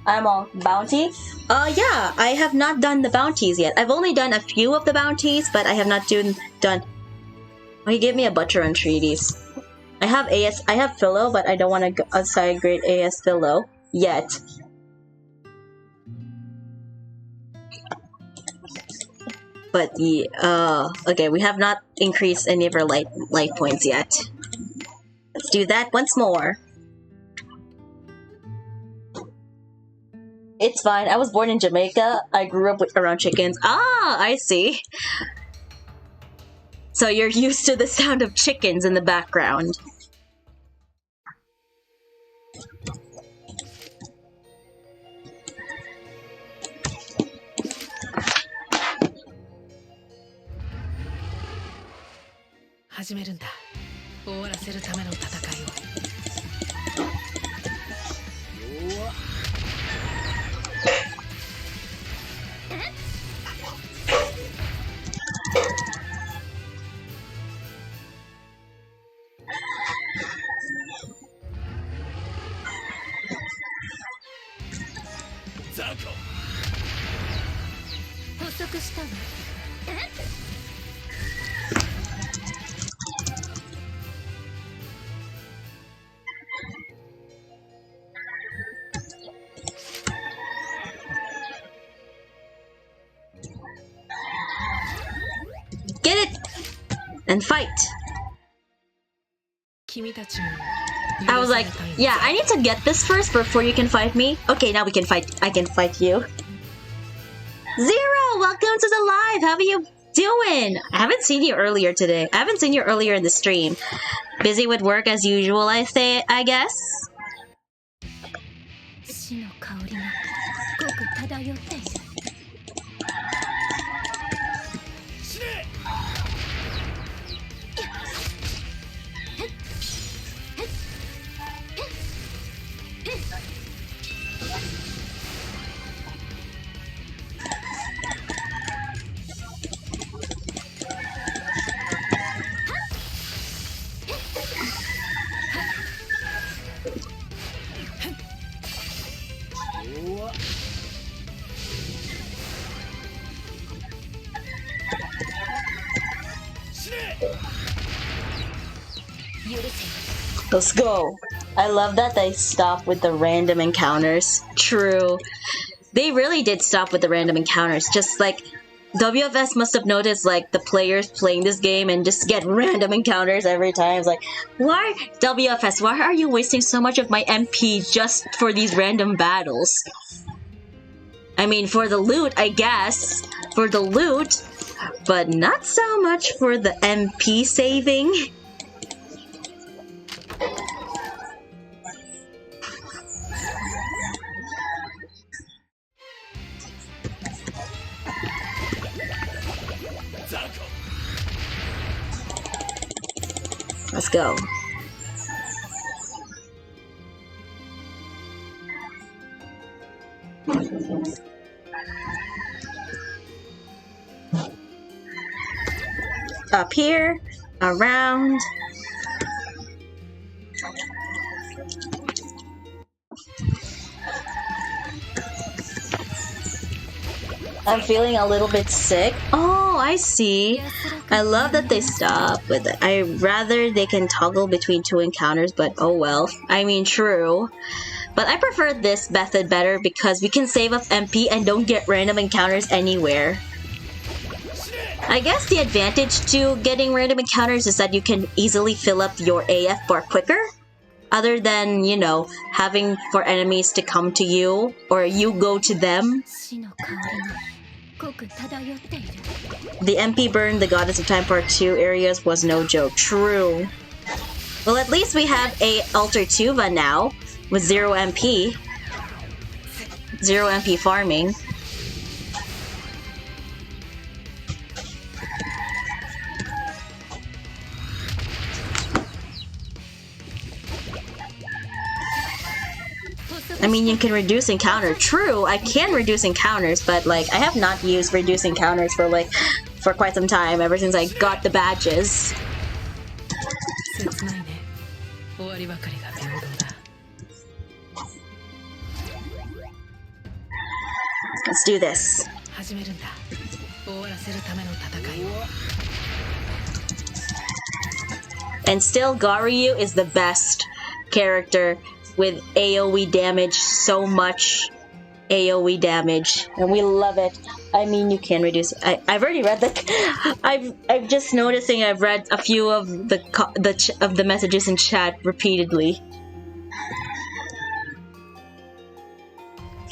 I'm on bounty. Yeah, I have not done the bounties yet. I've only done a few of the bounties, but I have not done. Oh, he gave me a butcher on treaties. I have Philo, but I don't want to go outside grade AS Philo yet. But yeah, okay, we have not increased any of our life points yet. Let's do that once more. It's fine. I was born in Jamaica. I grew up around chickens. Ah, I see. So you're used to the sound of chickens in the background. Get it! And fight! I was like, yeah, I need to get this first before you can fight me. Okay, now we can fight. I can fight you. Zero! Welcome to the live! How are you doing? I haven't seen you earlier today. I haven't seen you earlier in the stream. Busy with work as usual, I guess? Let's go. I love that they stop with the random encounters. True. They really did stop with the random encounters. Just like WFS must have noticed like the players playing this game and just get random encounters every time. It's like, why WFS, why are you wasting so much of my MP just for these random battles? I mean, for the loot, I guess. For the loot, but not so much for the MP saving. Let's go. Up here, around. I'm feeling a little bit sick. Oh, I see. I love that they stop with it. I rather they can toggle between 2 encounters, but oh well. I mean, true. But I prefer this method better because we can save up MP and don't get random encounters anywhere. I guess the advantage to getting random encounters is that you can easily fill up your AF bar quicker. Other than, you know, having for enemies to come to you or you go to them. The MP burn, the Goddess of Time Part 2 areas was no joke. True. Well, at least we have a Alter Tuva now with 0 MP. 0 MP farming. I mean, you can reduce encounter. True, I can reduce encounters, but like I have not used reduce encounters for quite some time, ever since I got the badges. Let's do this. And still, Garyu is the best character with AoE damage, so much AoE damage, and we love it. I mean, you can reduce. I've already read the. I'm just noticing. I've read a few of the messages in chat repeatedly.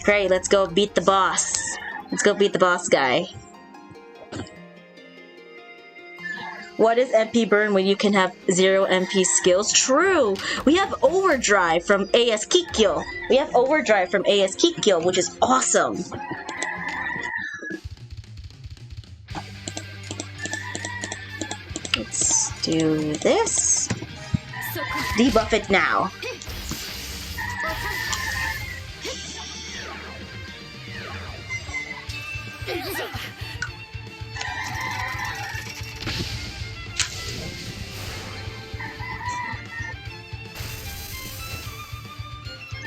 Great, let's go beat the boss. Let's go beat the boss guy. What is MP burn when you can have 0 MP skills? True! We have overdrive from AS Kikyo. We have overdrive from AS Kikyo, which is awesome. Let's do this. Debuff it now.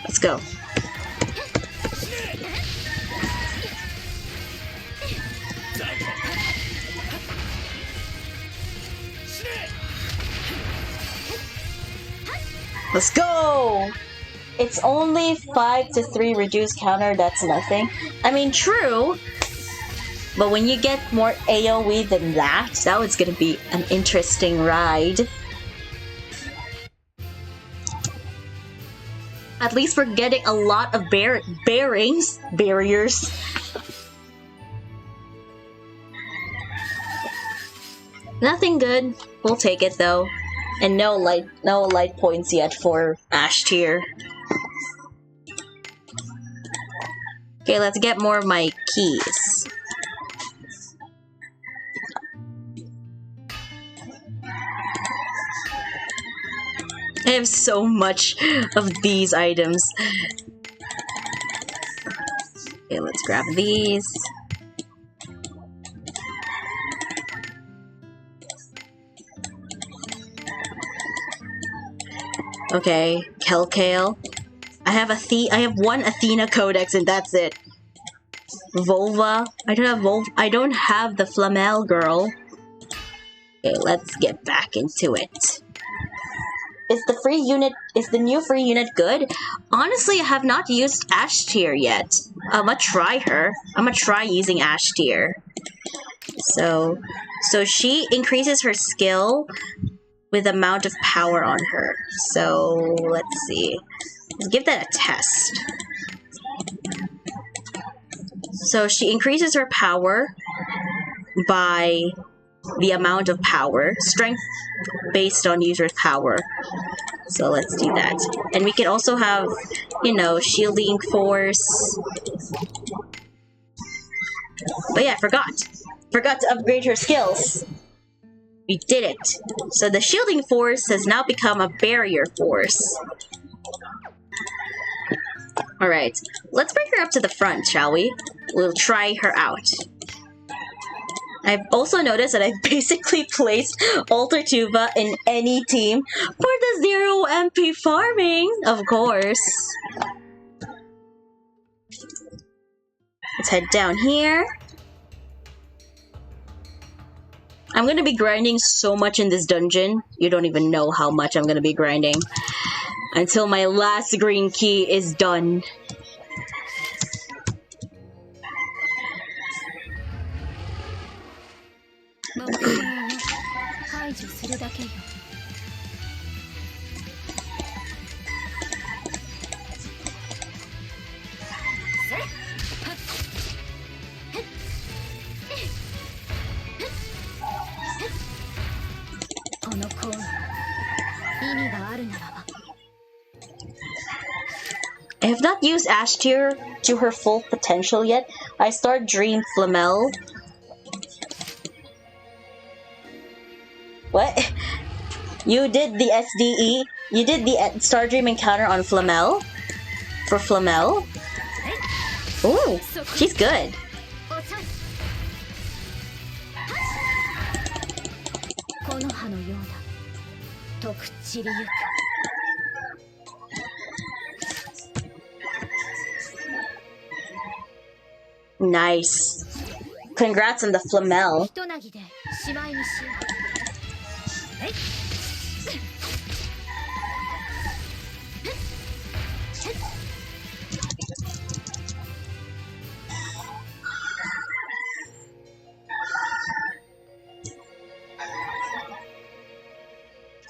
Let's go. Let's go! It's only 5 to 3 reduced counter, that's nothing. I mean, true, but when you get more AoE than that, that was gonna be an interesting ride. At least we're getting a lot of barriers. Nothing good. We'll take it though. And no light points yet for Ash tier. Okay, let's get more of my keys. I have so much of these items. Okay, let's grab these. Okay, Kelkale. I have one Athena Codex and that's it. Volva. I don't have the Flamel girl. Okay, let's get back into it. Is the new free unit good? Honestly, I have not used Ash tier yet. I'ma try her. I'ma try using Ash tier. So she increases her skill with amount of power on her. So let's see. Let's give that a test. So she increases her power by the amount of power. Strength based on user's power. So let's do that. And we can also have, you know, shielding force. But yeah, Forgot to upgrade her skills. We did it. So the shielding force has now become a barrier force. Alright, let's bring her up to the front, shall we? We'll try her out. I've also noticed that I've basically placed Alter Tuba in any team for the 0 MP farming, of course. Let's head down here. I'm gonna be grinding so much in this dungeon. You don't even know how much I'm gonna be grinding. Until my last green key is done. I have not used Ash Tier to her full potential yet. I start Dream Flamel. What? You did the SDE? You did the Star Dream encounter on Flamel? For Flamel? Ooh, she's good. Nice. Congrats on the Flamel.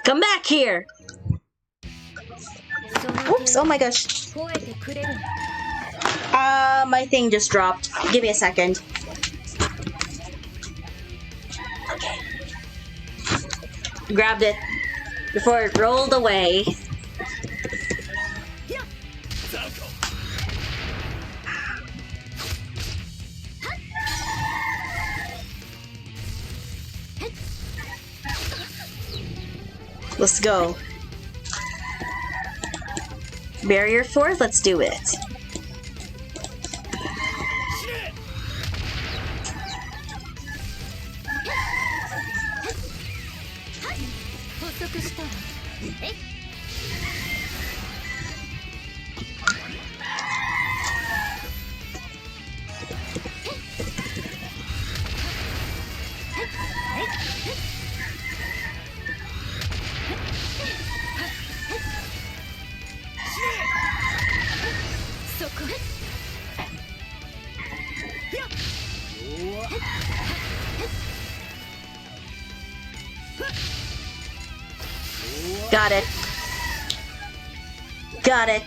Come back here! Oops, oh my gosh. My thing just dropped. Give me a second. Okay. Grabbed it before it rolled away. Let's go. Barrier 4, let's do it. Got it. Got it.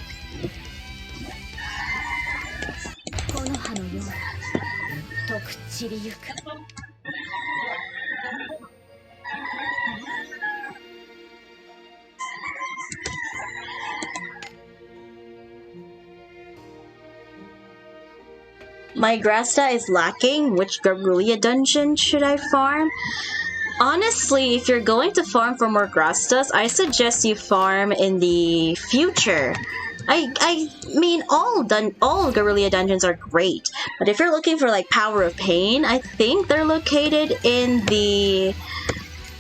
My Grasta is lacking. Which Gargullia dungeon should I farm? Honestly, if you're going to farm for more Grastas, I suggest you farm in the future. I mean, all Gargullia dungeons are great, but if you're looking for like Power of Pain, I think they're located in the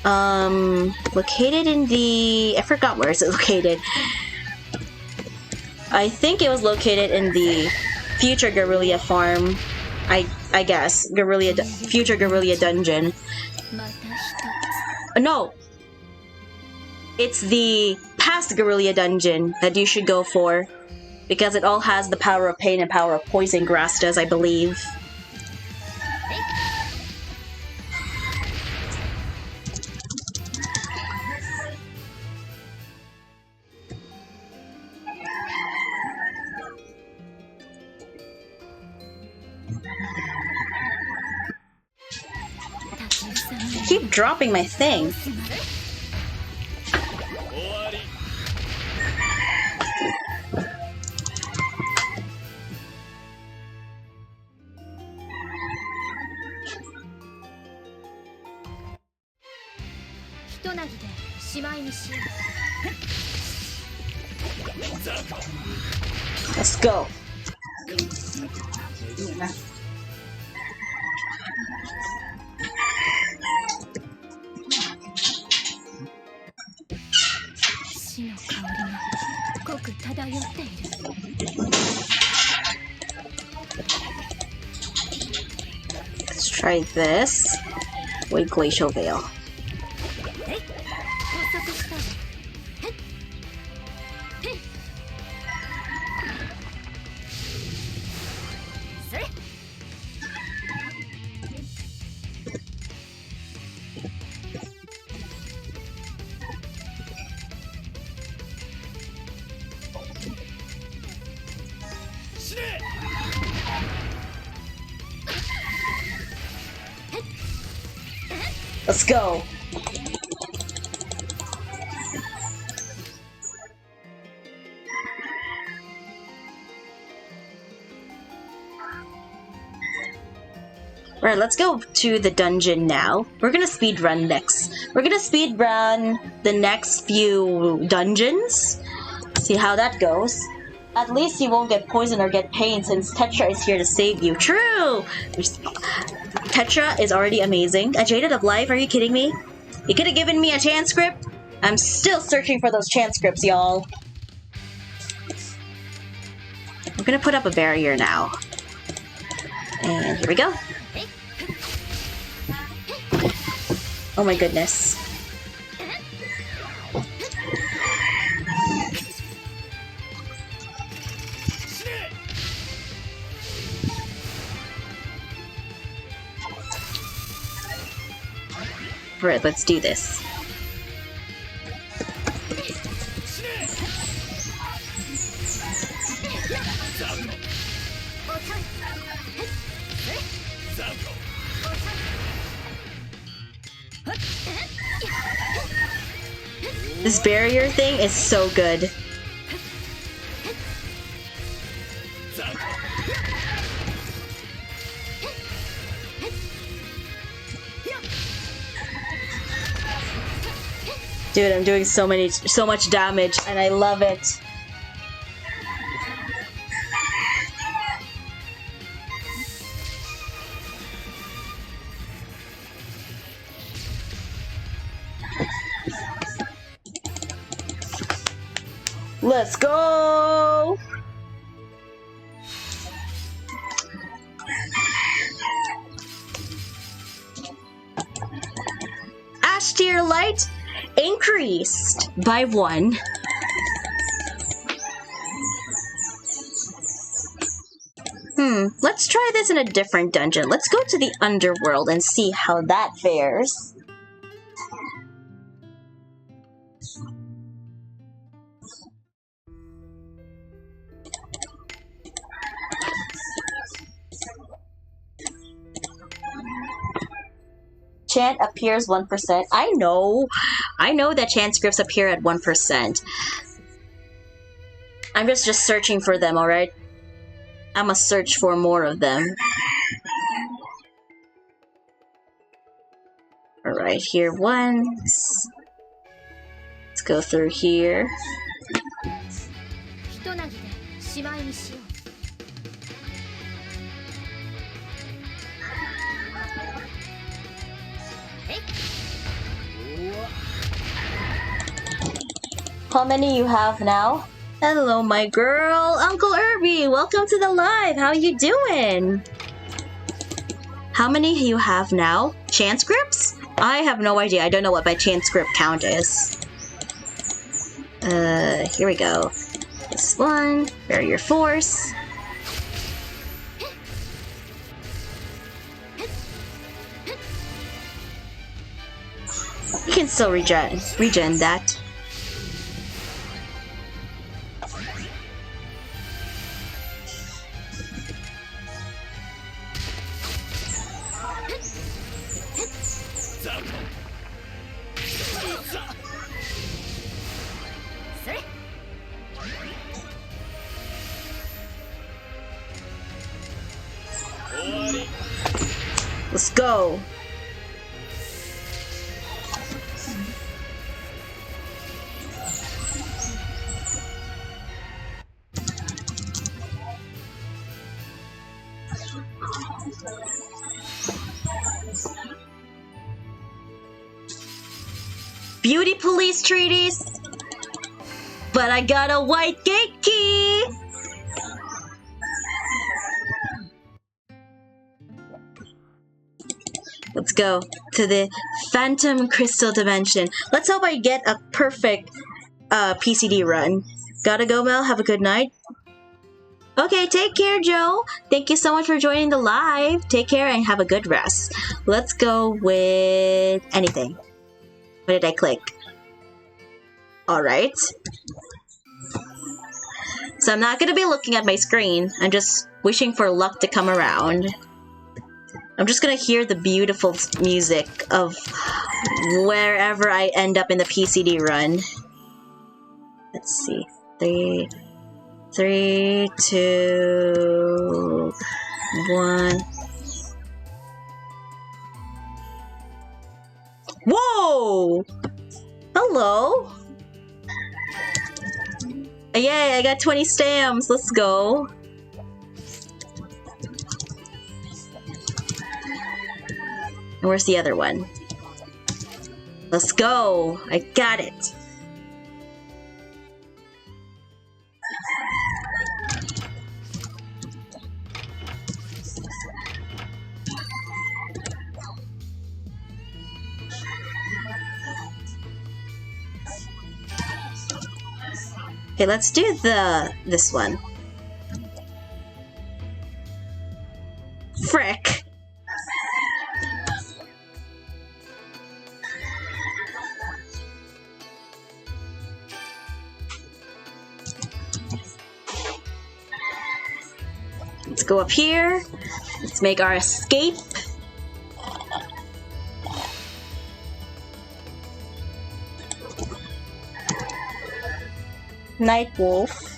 I forgot where is it located. I think it was located in the future Gargullia farm. I guess future Gargullia dungeon. No, it's the past Gargullia dungeon that you should go for, because it all has the Power of Pain and Power of Poison Grastas, I believe. dropping my thing. Let's go. Let's try this with Glacial Veil. Let's go. Right, let's go to the dungeon now. We're gonna speed run next. We're gonna speed run the next few dungeons. See how that goes. At least you won't get poisoned or get pain since Tetra is here to save you. True! Tetra is already amazing. A Jaded of Life, are you kidding me? You could have given me a chance script. I'm still searching for those chance scripts, y'all. I'm gonna put up a barrier now. And here we go. Oh my goodness. Right, let's do this. This barrier thing is so good. Dude, I'm doing so much damage, and I love it. Let's go! Ash tier light increased by 1. Let's try this in a different dungeon. Let's go to the underworld and see how that fares. Chant appears 1%. I know that chant scripts appear at 1%. I'm just searching for them, alright? I must search for more of them. Alright, here once. Let's go through here. How many you have now? Hello, my girl, Uncle Irby. Welcome to the live. How you doing? How many you have now? Chant scripts? I have no idea. I don't know what my chant script count is. Here we go. This one. Barrier Force. You can still regen that. go. Beauty police treaties. But I got a white gate key. Let's go to the Phantom Crystal Dimension. Let's hope I get a perfect PCD run. Gotta go, Mel. Have a good night. Okay, take care, Joe. Thank you so much for joining the live. Take care and have a good rest. Let's go with anything. What did I click? Alright. So I'm not gonna be looking at my screen. I'm just wishing for luck to come around. I'm just gonna hear the beautiful music of wherever I end up in the PCD run. Let's see. 3, 2, 1. Whoa! Hello! Yay, I got 20 stamps. Let's go. And where's the other one? Let's go! I got it! Okay, let's do this one. Frick! Let's go up here. Let's make our escape. Night Wolf.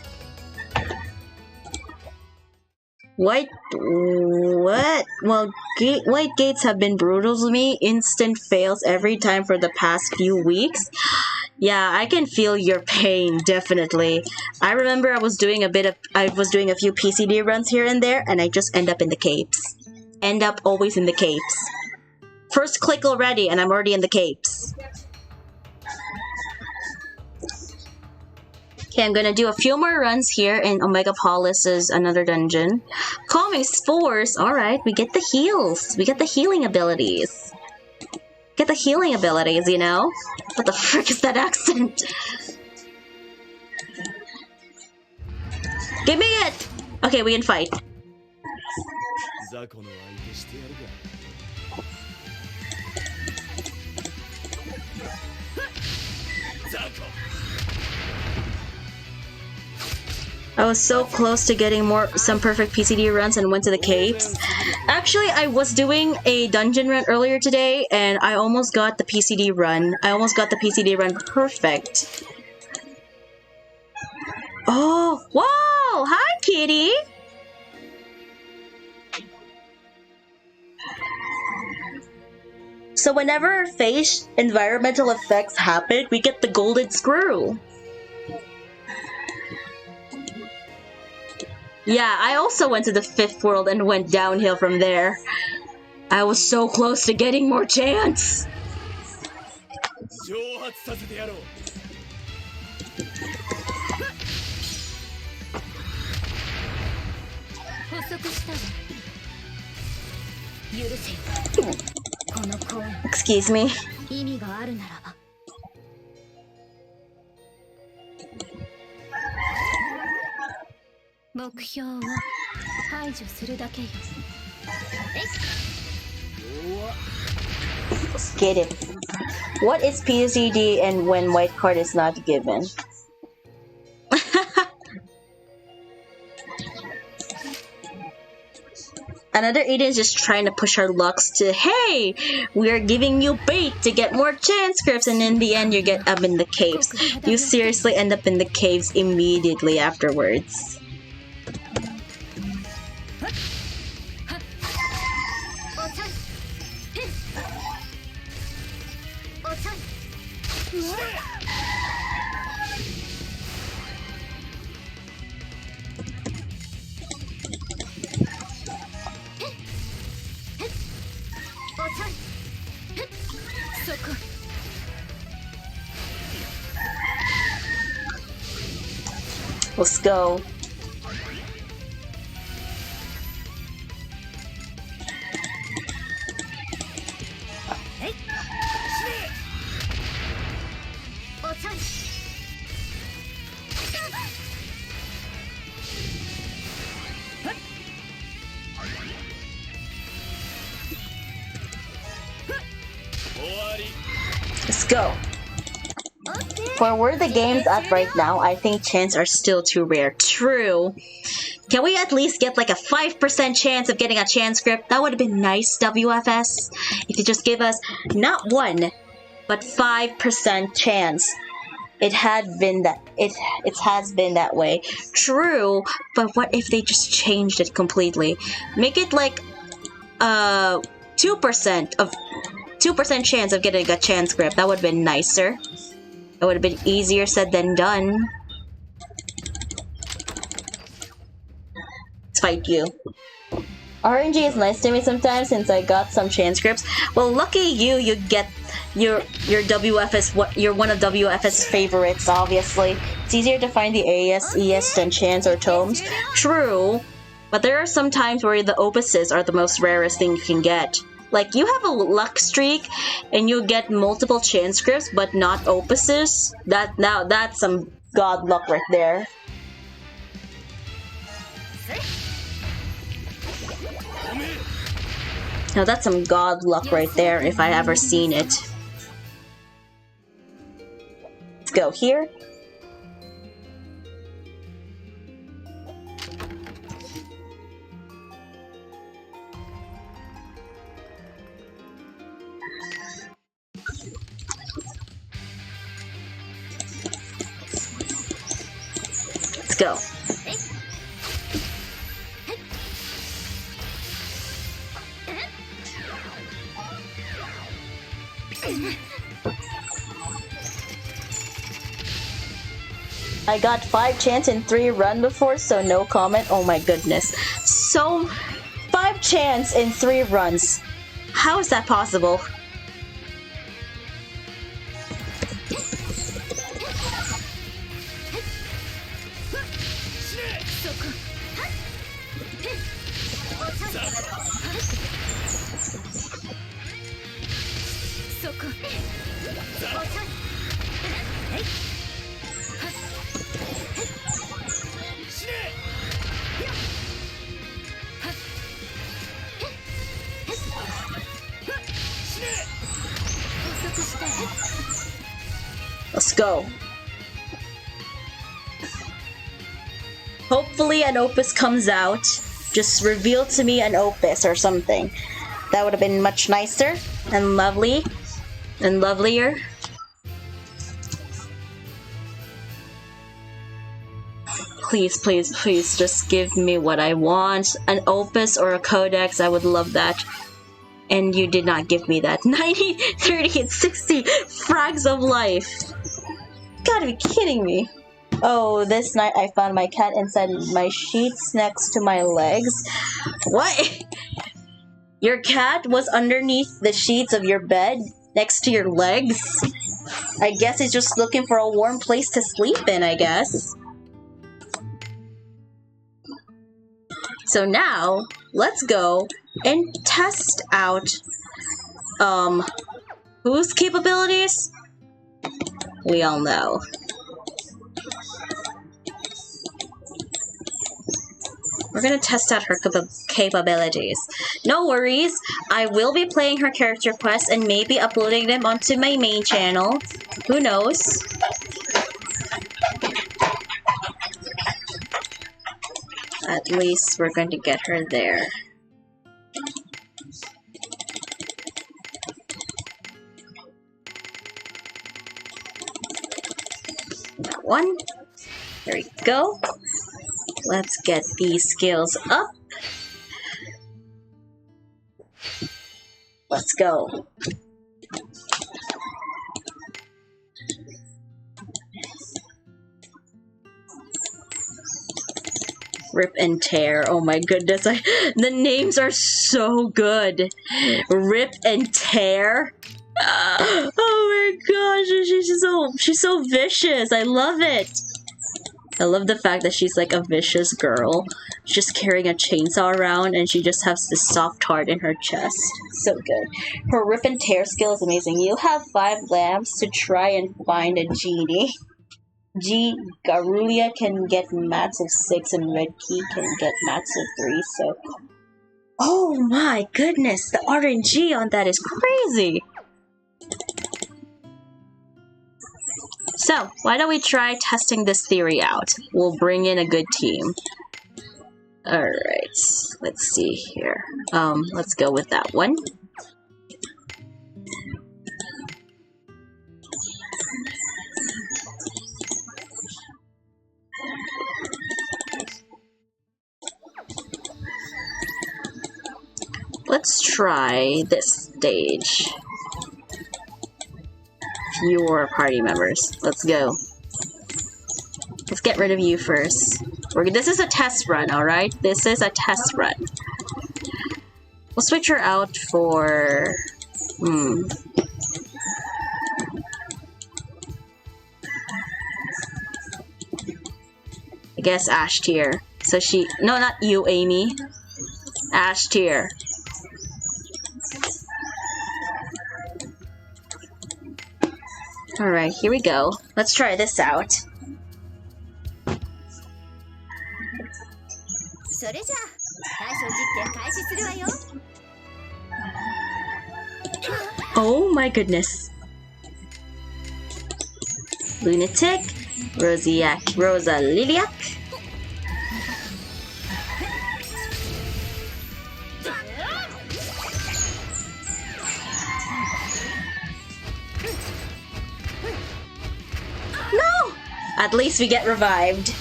What? Well, white gates have been brutal to me. Instant fails every time for the past few weeks. Yeah, I can feel your pain, definitely. I remember I was doing a few PCD runs here and there, and I just end up in the capes. End up always in the capes. First click already, and I'm already in the capes. Okay, I'm gonna do a few more runs here in Omega Polis's another dungeon. Calming Spores! Alright, we get the heals. We get the healing abilities. Get the healing abilities, you know? What the frick is that accent? Give me it! Okay, we can fight. I was so close to getting some perfect PCD runs and went to the caves. Actually, I was doing a dungeon run earlier today, and I almost got the PCD run. I almost got the PCD run perfect. Oh, whoa! Hi, kitty! So whenever phase environmental effects happen, we get the golden screw. Yeah, I also went to the 5th world and went downhill from there. I was so close to getting more chance. Excuse me. Let's get it. What is PCD and when white card is not given? Another Eden is just trying to push our lucks to, hey, we're giving you bait to get more chance scripts, and in the end you get up in the caves. You seriously end up in the caves immediately afterwards. Let's go. Let's go. For where the game's at right now, I think chances are still too rare. True. Can we at least get like a 5% chance of getting a chance script? That would have been nice, WFS. If you just give us not 1, but 5% chance. It has been that way. True, but what if they just changed it completely? Make it like 2% chance of getting a chance script. That would have been nicer. It would have been easier said than done. Let's fight you. RNG is nice to me sometimes since I got some chance scripts. Well, lucky you, you get your WFS. You're one of WFS favorites, obviously. It's easier to find the AS, ES than chance or tomes. True, but there are some times where the opuses are the most rarest thing you can get. Like, you have a luck streak, and you get multiple chance scripts, but not opuses. That's some god luck right there. Now that's some god luck right there, if I ever seen it. Let's go here. Let's go. I got 5 chance in 3 run before, so no comment. Oh my goodness. So, 5 chance in 3 runs. How is that possible? Let's go. Hopefully an opus comes out. Just reveal to me an opus or something. That would have been much nicer and lovely and lovelier. Please, please, please just give me what I want. An opus or a codex, I would love that. And you did not give me that. 90, 30, and 60 frags of life. Gotta be kidding me. Oh, this night I found my cat inside my sheets next to my legs. What? Your cat was underneath the sheets of your bed next to your legs? I guess he's just looking for a warm place to sleep in, I guess. So now, let's go and test out, whose capabilities? We all know. We're gonna test out her capabilities. No worries, I will be playing her character quests and maybe uploading them onto my main channel. Who knows? At least we're going to get her there. That one. There we go. Let's get these skills up. Let's go. Rip and Tear. Oh my goodness, the names are so good. Rip and Tear. Oh my gosh, she's so vicious. I love it. I love the fact that she's like a vicious girl, just carrying a chainsaw around, and she just has this soft heart in her chest. So good. Her Rip and Tear skill is amazing. You have 5 lamps to try and find a genie. Garulia can get mats of 6 and Red Key can get mats of 3, so... Oh my goodness, the RNG on that is crazy! So, why don't we try testing this theory out? We'll bring in a good team. Alright, let's see here. Let's go with that one. Let's try this stage. Fewer party members. Let's go. Let's get rid of you first. This is a test run, alright? This is a test run. We'll switch her out for... I guess Ash tier. So she... No, not you, Amy. Ash tier. Alright, here we go. Let's try this out. Oh my goodness. Lunatic, Rosa Liliac. No! At least we get revived.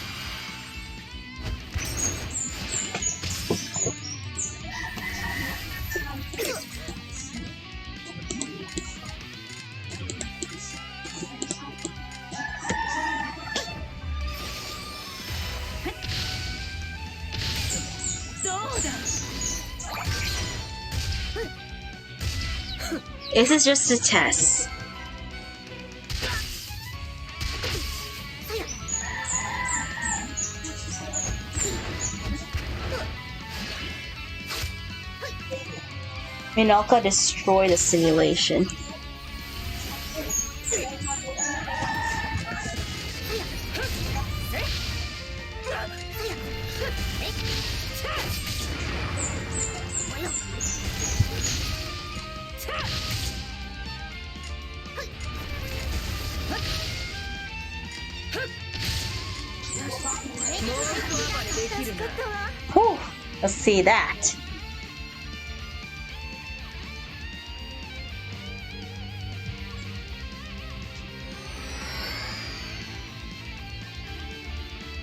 This is just a test. Minaka destroy the simulation. Whew, let's see that.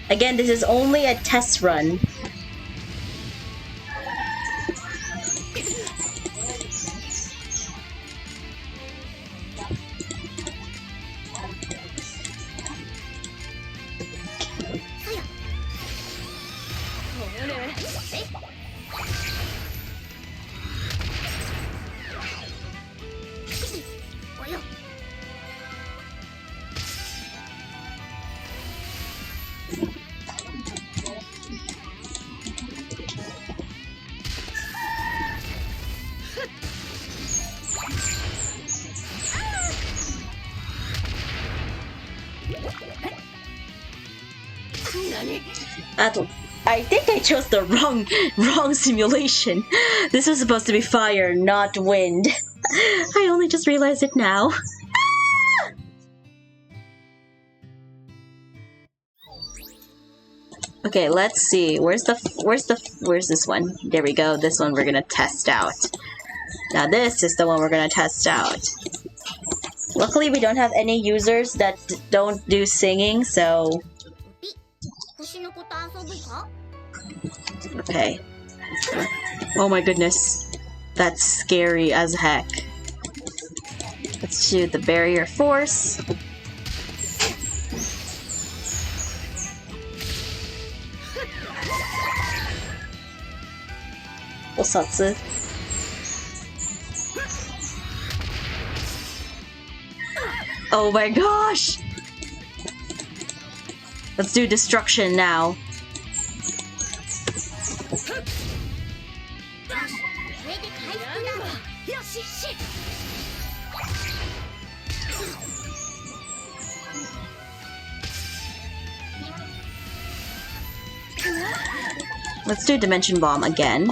Again, this is only a test run. I think I chose the wrong simulation. This was supposed to be fire, not wind. I only just realized it now. Okay, let's see. Where's this one? There we go. This one we're gonna test out. Now this is the one we're gonna test out. Luckily, we don't have any users that don't do singing, so... Okay. Oh my goodness. That's scary as heck. Let's shoot the barrier force. Osatsu. Oh my gosh! Let's do destruction now. Let's do Dimension Bomb again.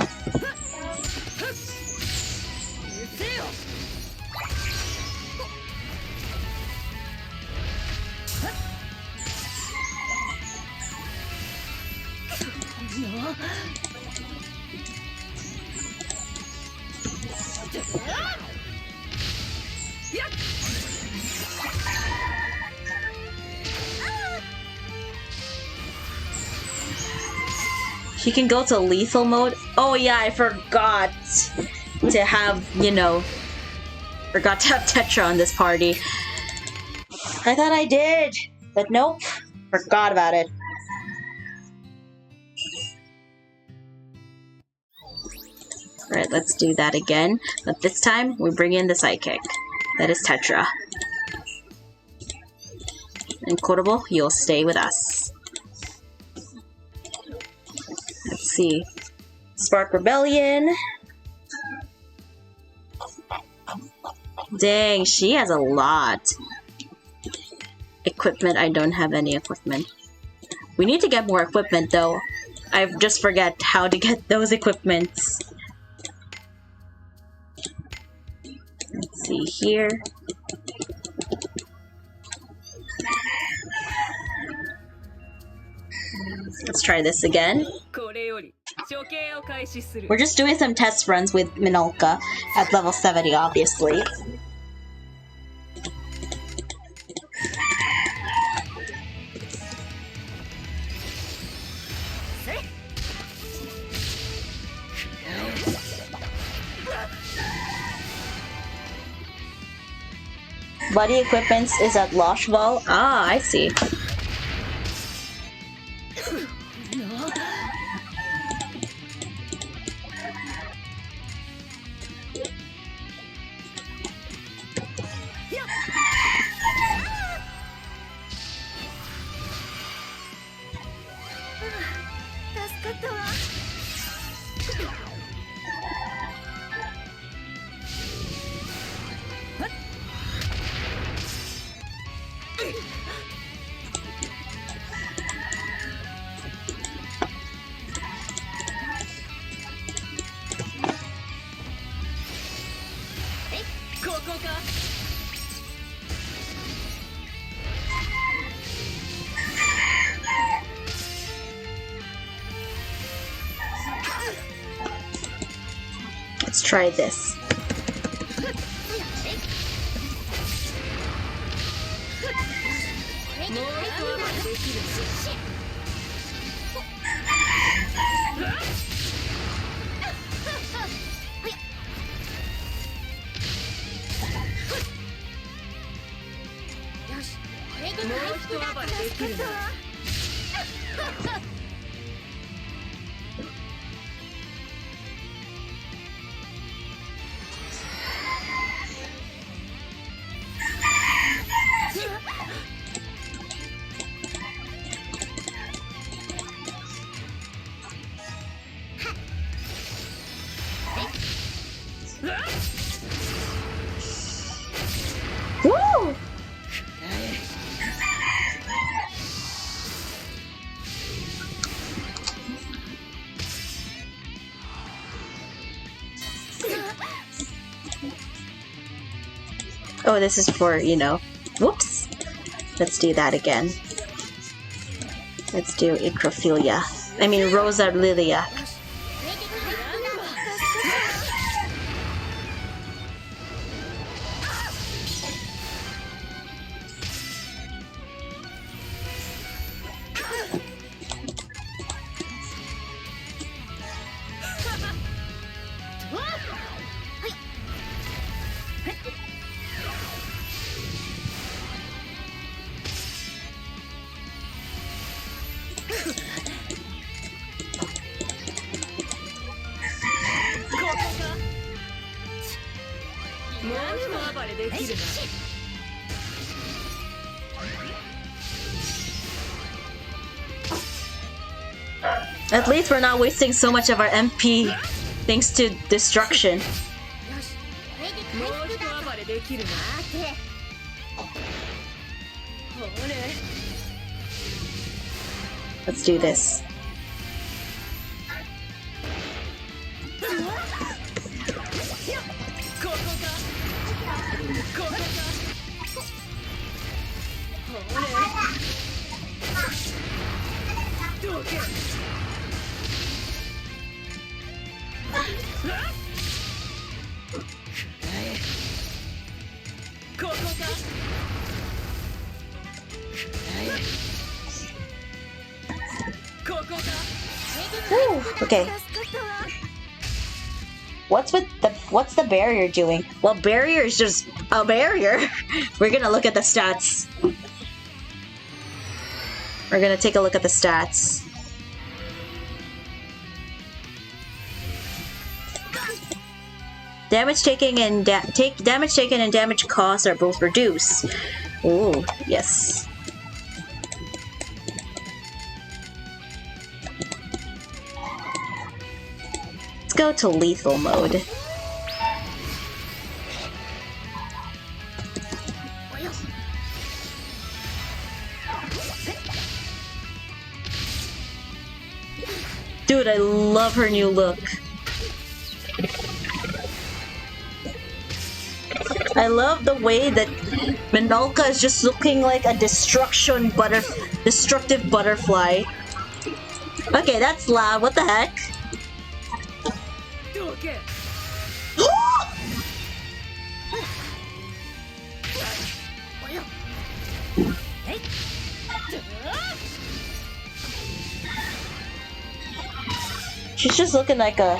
She can go to lethal mode. Oh yeah, I forgot to have, you know, forgot to have Tetra on this party. I thought I did, but nope, forgot about it. Alright, let's do that again, but this time we bring in the sidekick. That is Tetra. And Quotable, you'll stay with us. Let's see. Spark Rebellion. Dang, she has a lot. Equipment, I don't have any equipment. We need to get more equipment though. I just forget how to get those equipments. Let's see here. Let's try this again. We're just doing some test runs with Minolka at level 70, obviously. Body equipment is at Loshval. Ah, I see. Let's try this. Woo! Oh, this is for, you know, whoops. Let's do that again. Let's do Icrophilia. I mean, Rosa Lilia. きるな。 At least we're not wasting so much of our MP thanks to destruction. もう一暴れできるな。ほれ。 Let's do this. ここか。ここか。ほれ。どけ。 ここか。 ここか。 Ooh, okay. What's the barrier doing? Well, barrier is just a barrier. We're gonna look at the stats. We're gonna take a look at the stats. Damage taken and damage taken and damage cost are both reduced. Ooh, yes. Let's go to lethal mode. Dude, I love her new look. I love the way that Minolka is just looking like a destructive butterfly. Okay, that's loud. What the heck? She's just looking like a...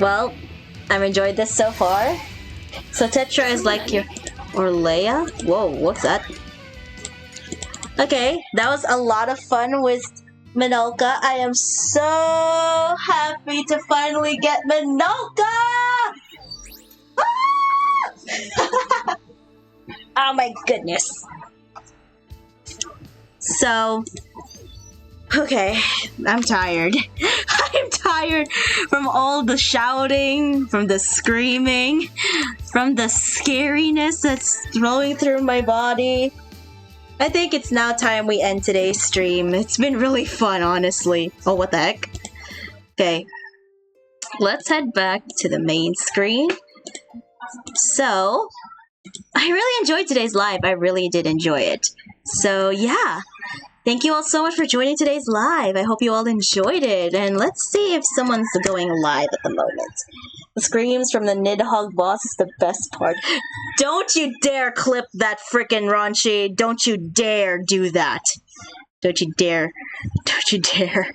Well, I've enjoyed this so far. So Tetra is like your... Or Leia? Whoa, what's that? Okay, that was a lot of fun with Minolka. I am so happy to finally get Minolka! Ah! Oh my goodness. So... Okay, I'm tired. I'm tired from all the shouting, from the screaming, from the scariness that's flowing through my body. I think it's now time we end today's stream. It's been really fun, honestly. Oh, what the heck? Okay, let's head back to the main screen. So, I really enjoyed today's live. I really did enjoy it. So, yeah. Thank you all so much for joining today's live. I hope you all enjoyed it. And let's see if someone's going live at the moment. The screams from the Nidhogg boss is the best part. Don't you dare clip that frickin' raunchy. Don't you dare do that. Don't you dare. Don't you dare.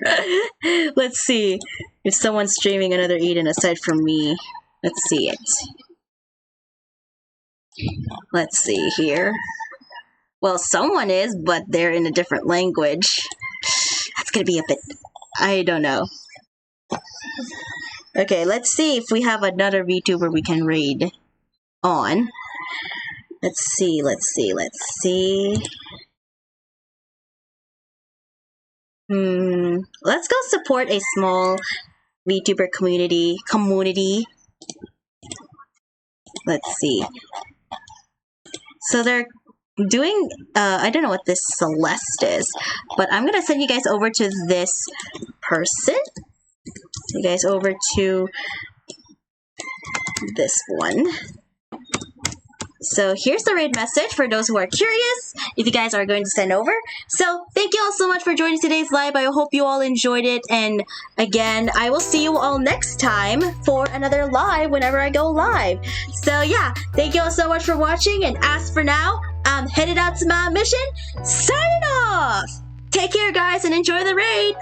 Let's see if someone's streaming another Eden aside from me. Let's see it. Let's see here. Well, someone is, but they're in a different language. That's gonna be a bit... I don't know. Okay, let's see if we have another VTuber we can raid on. Let's see, let's see, let's see. Let's go support a small VTuber community. Let's see. So they're doing, I don't know what this Celeste is, but I'm gonna send you guys over to this person. You guys over to this one. So here's the raid message for those who are curious, if you guys are going to send over. So thank you all so much for joining today's live. I hope you all enjoyed it. And again, I will see you all next time for another live whenever I go live. So yeah, thank you all so much for watching. And as for now, I'm headed out to my mission. Signing off! Take care, guys, and enjoy the raid!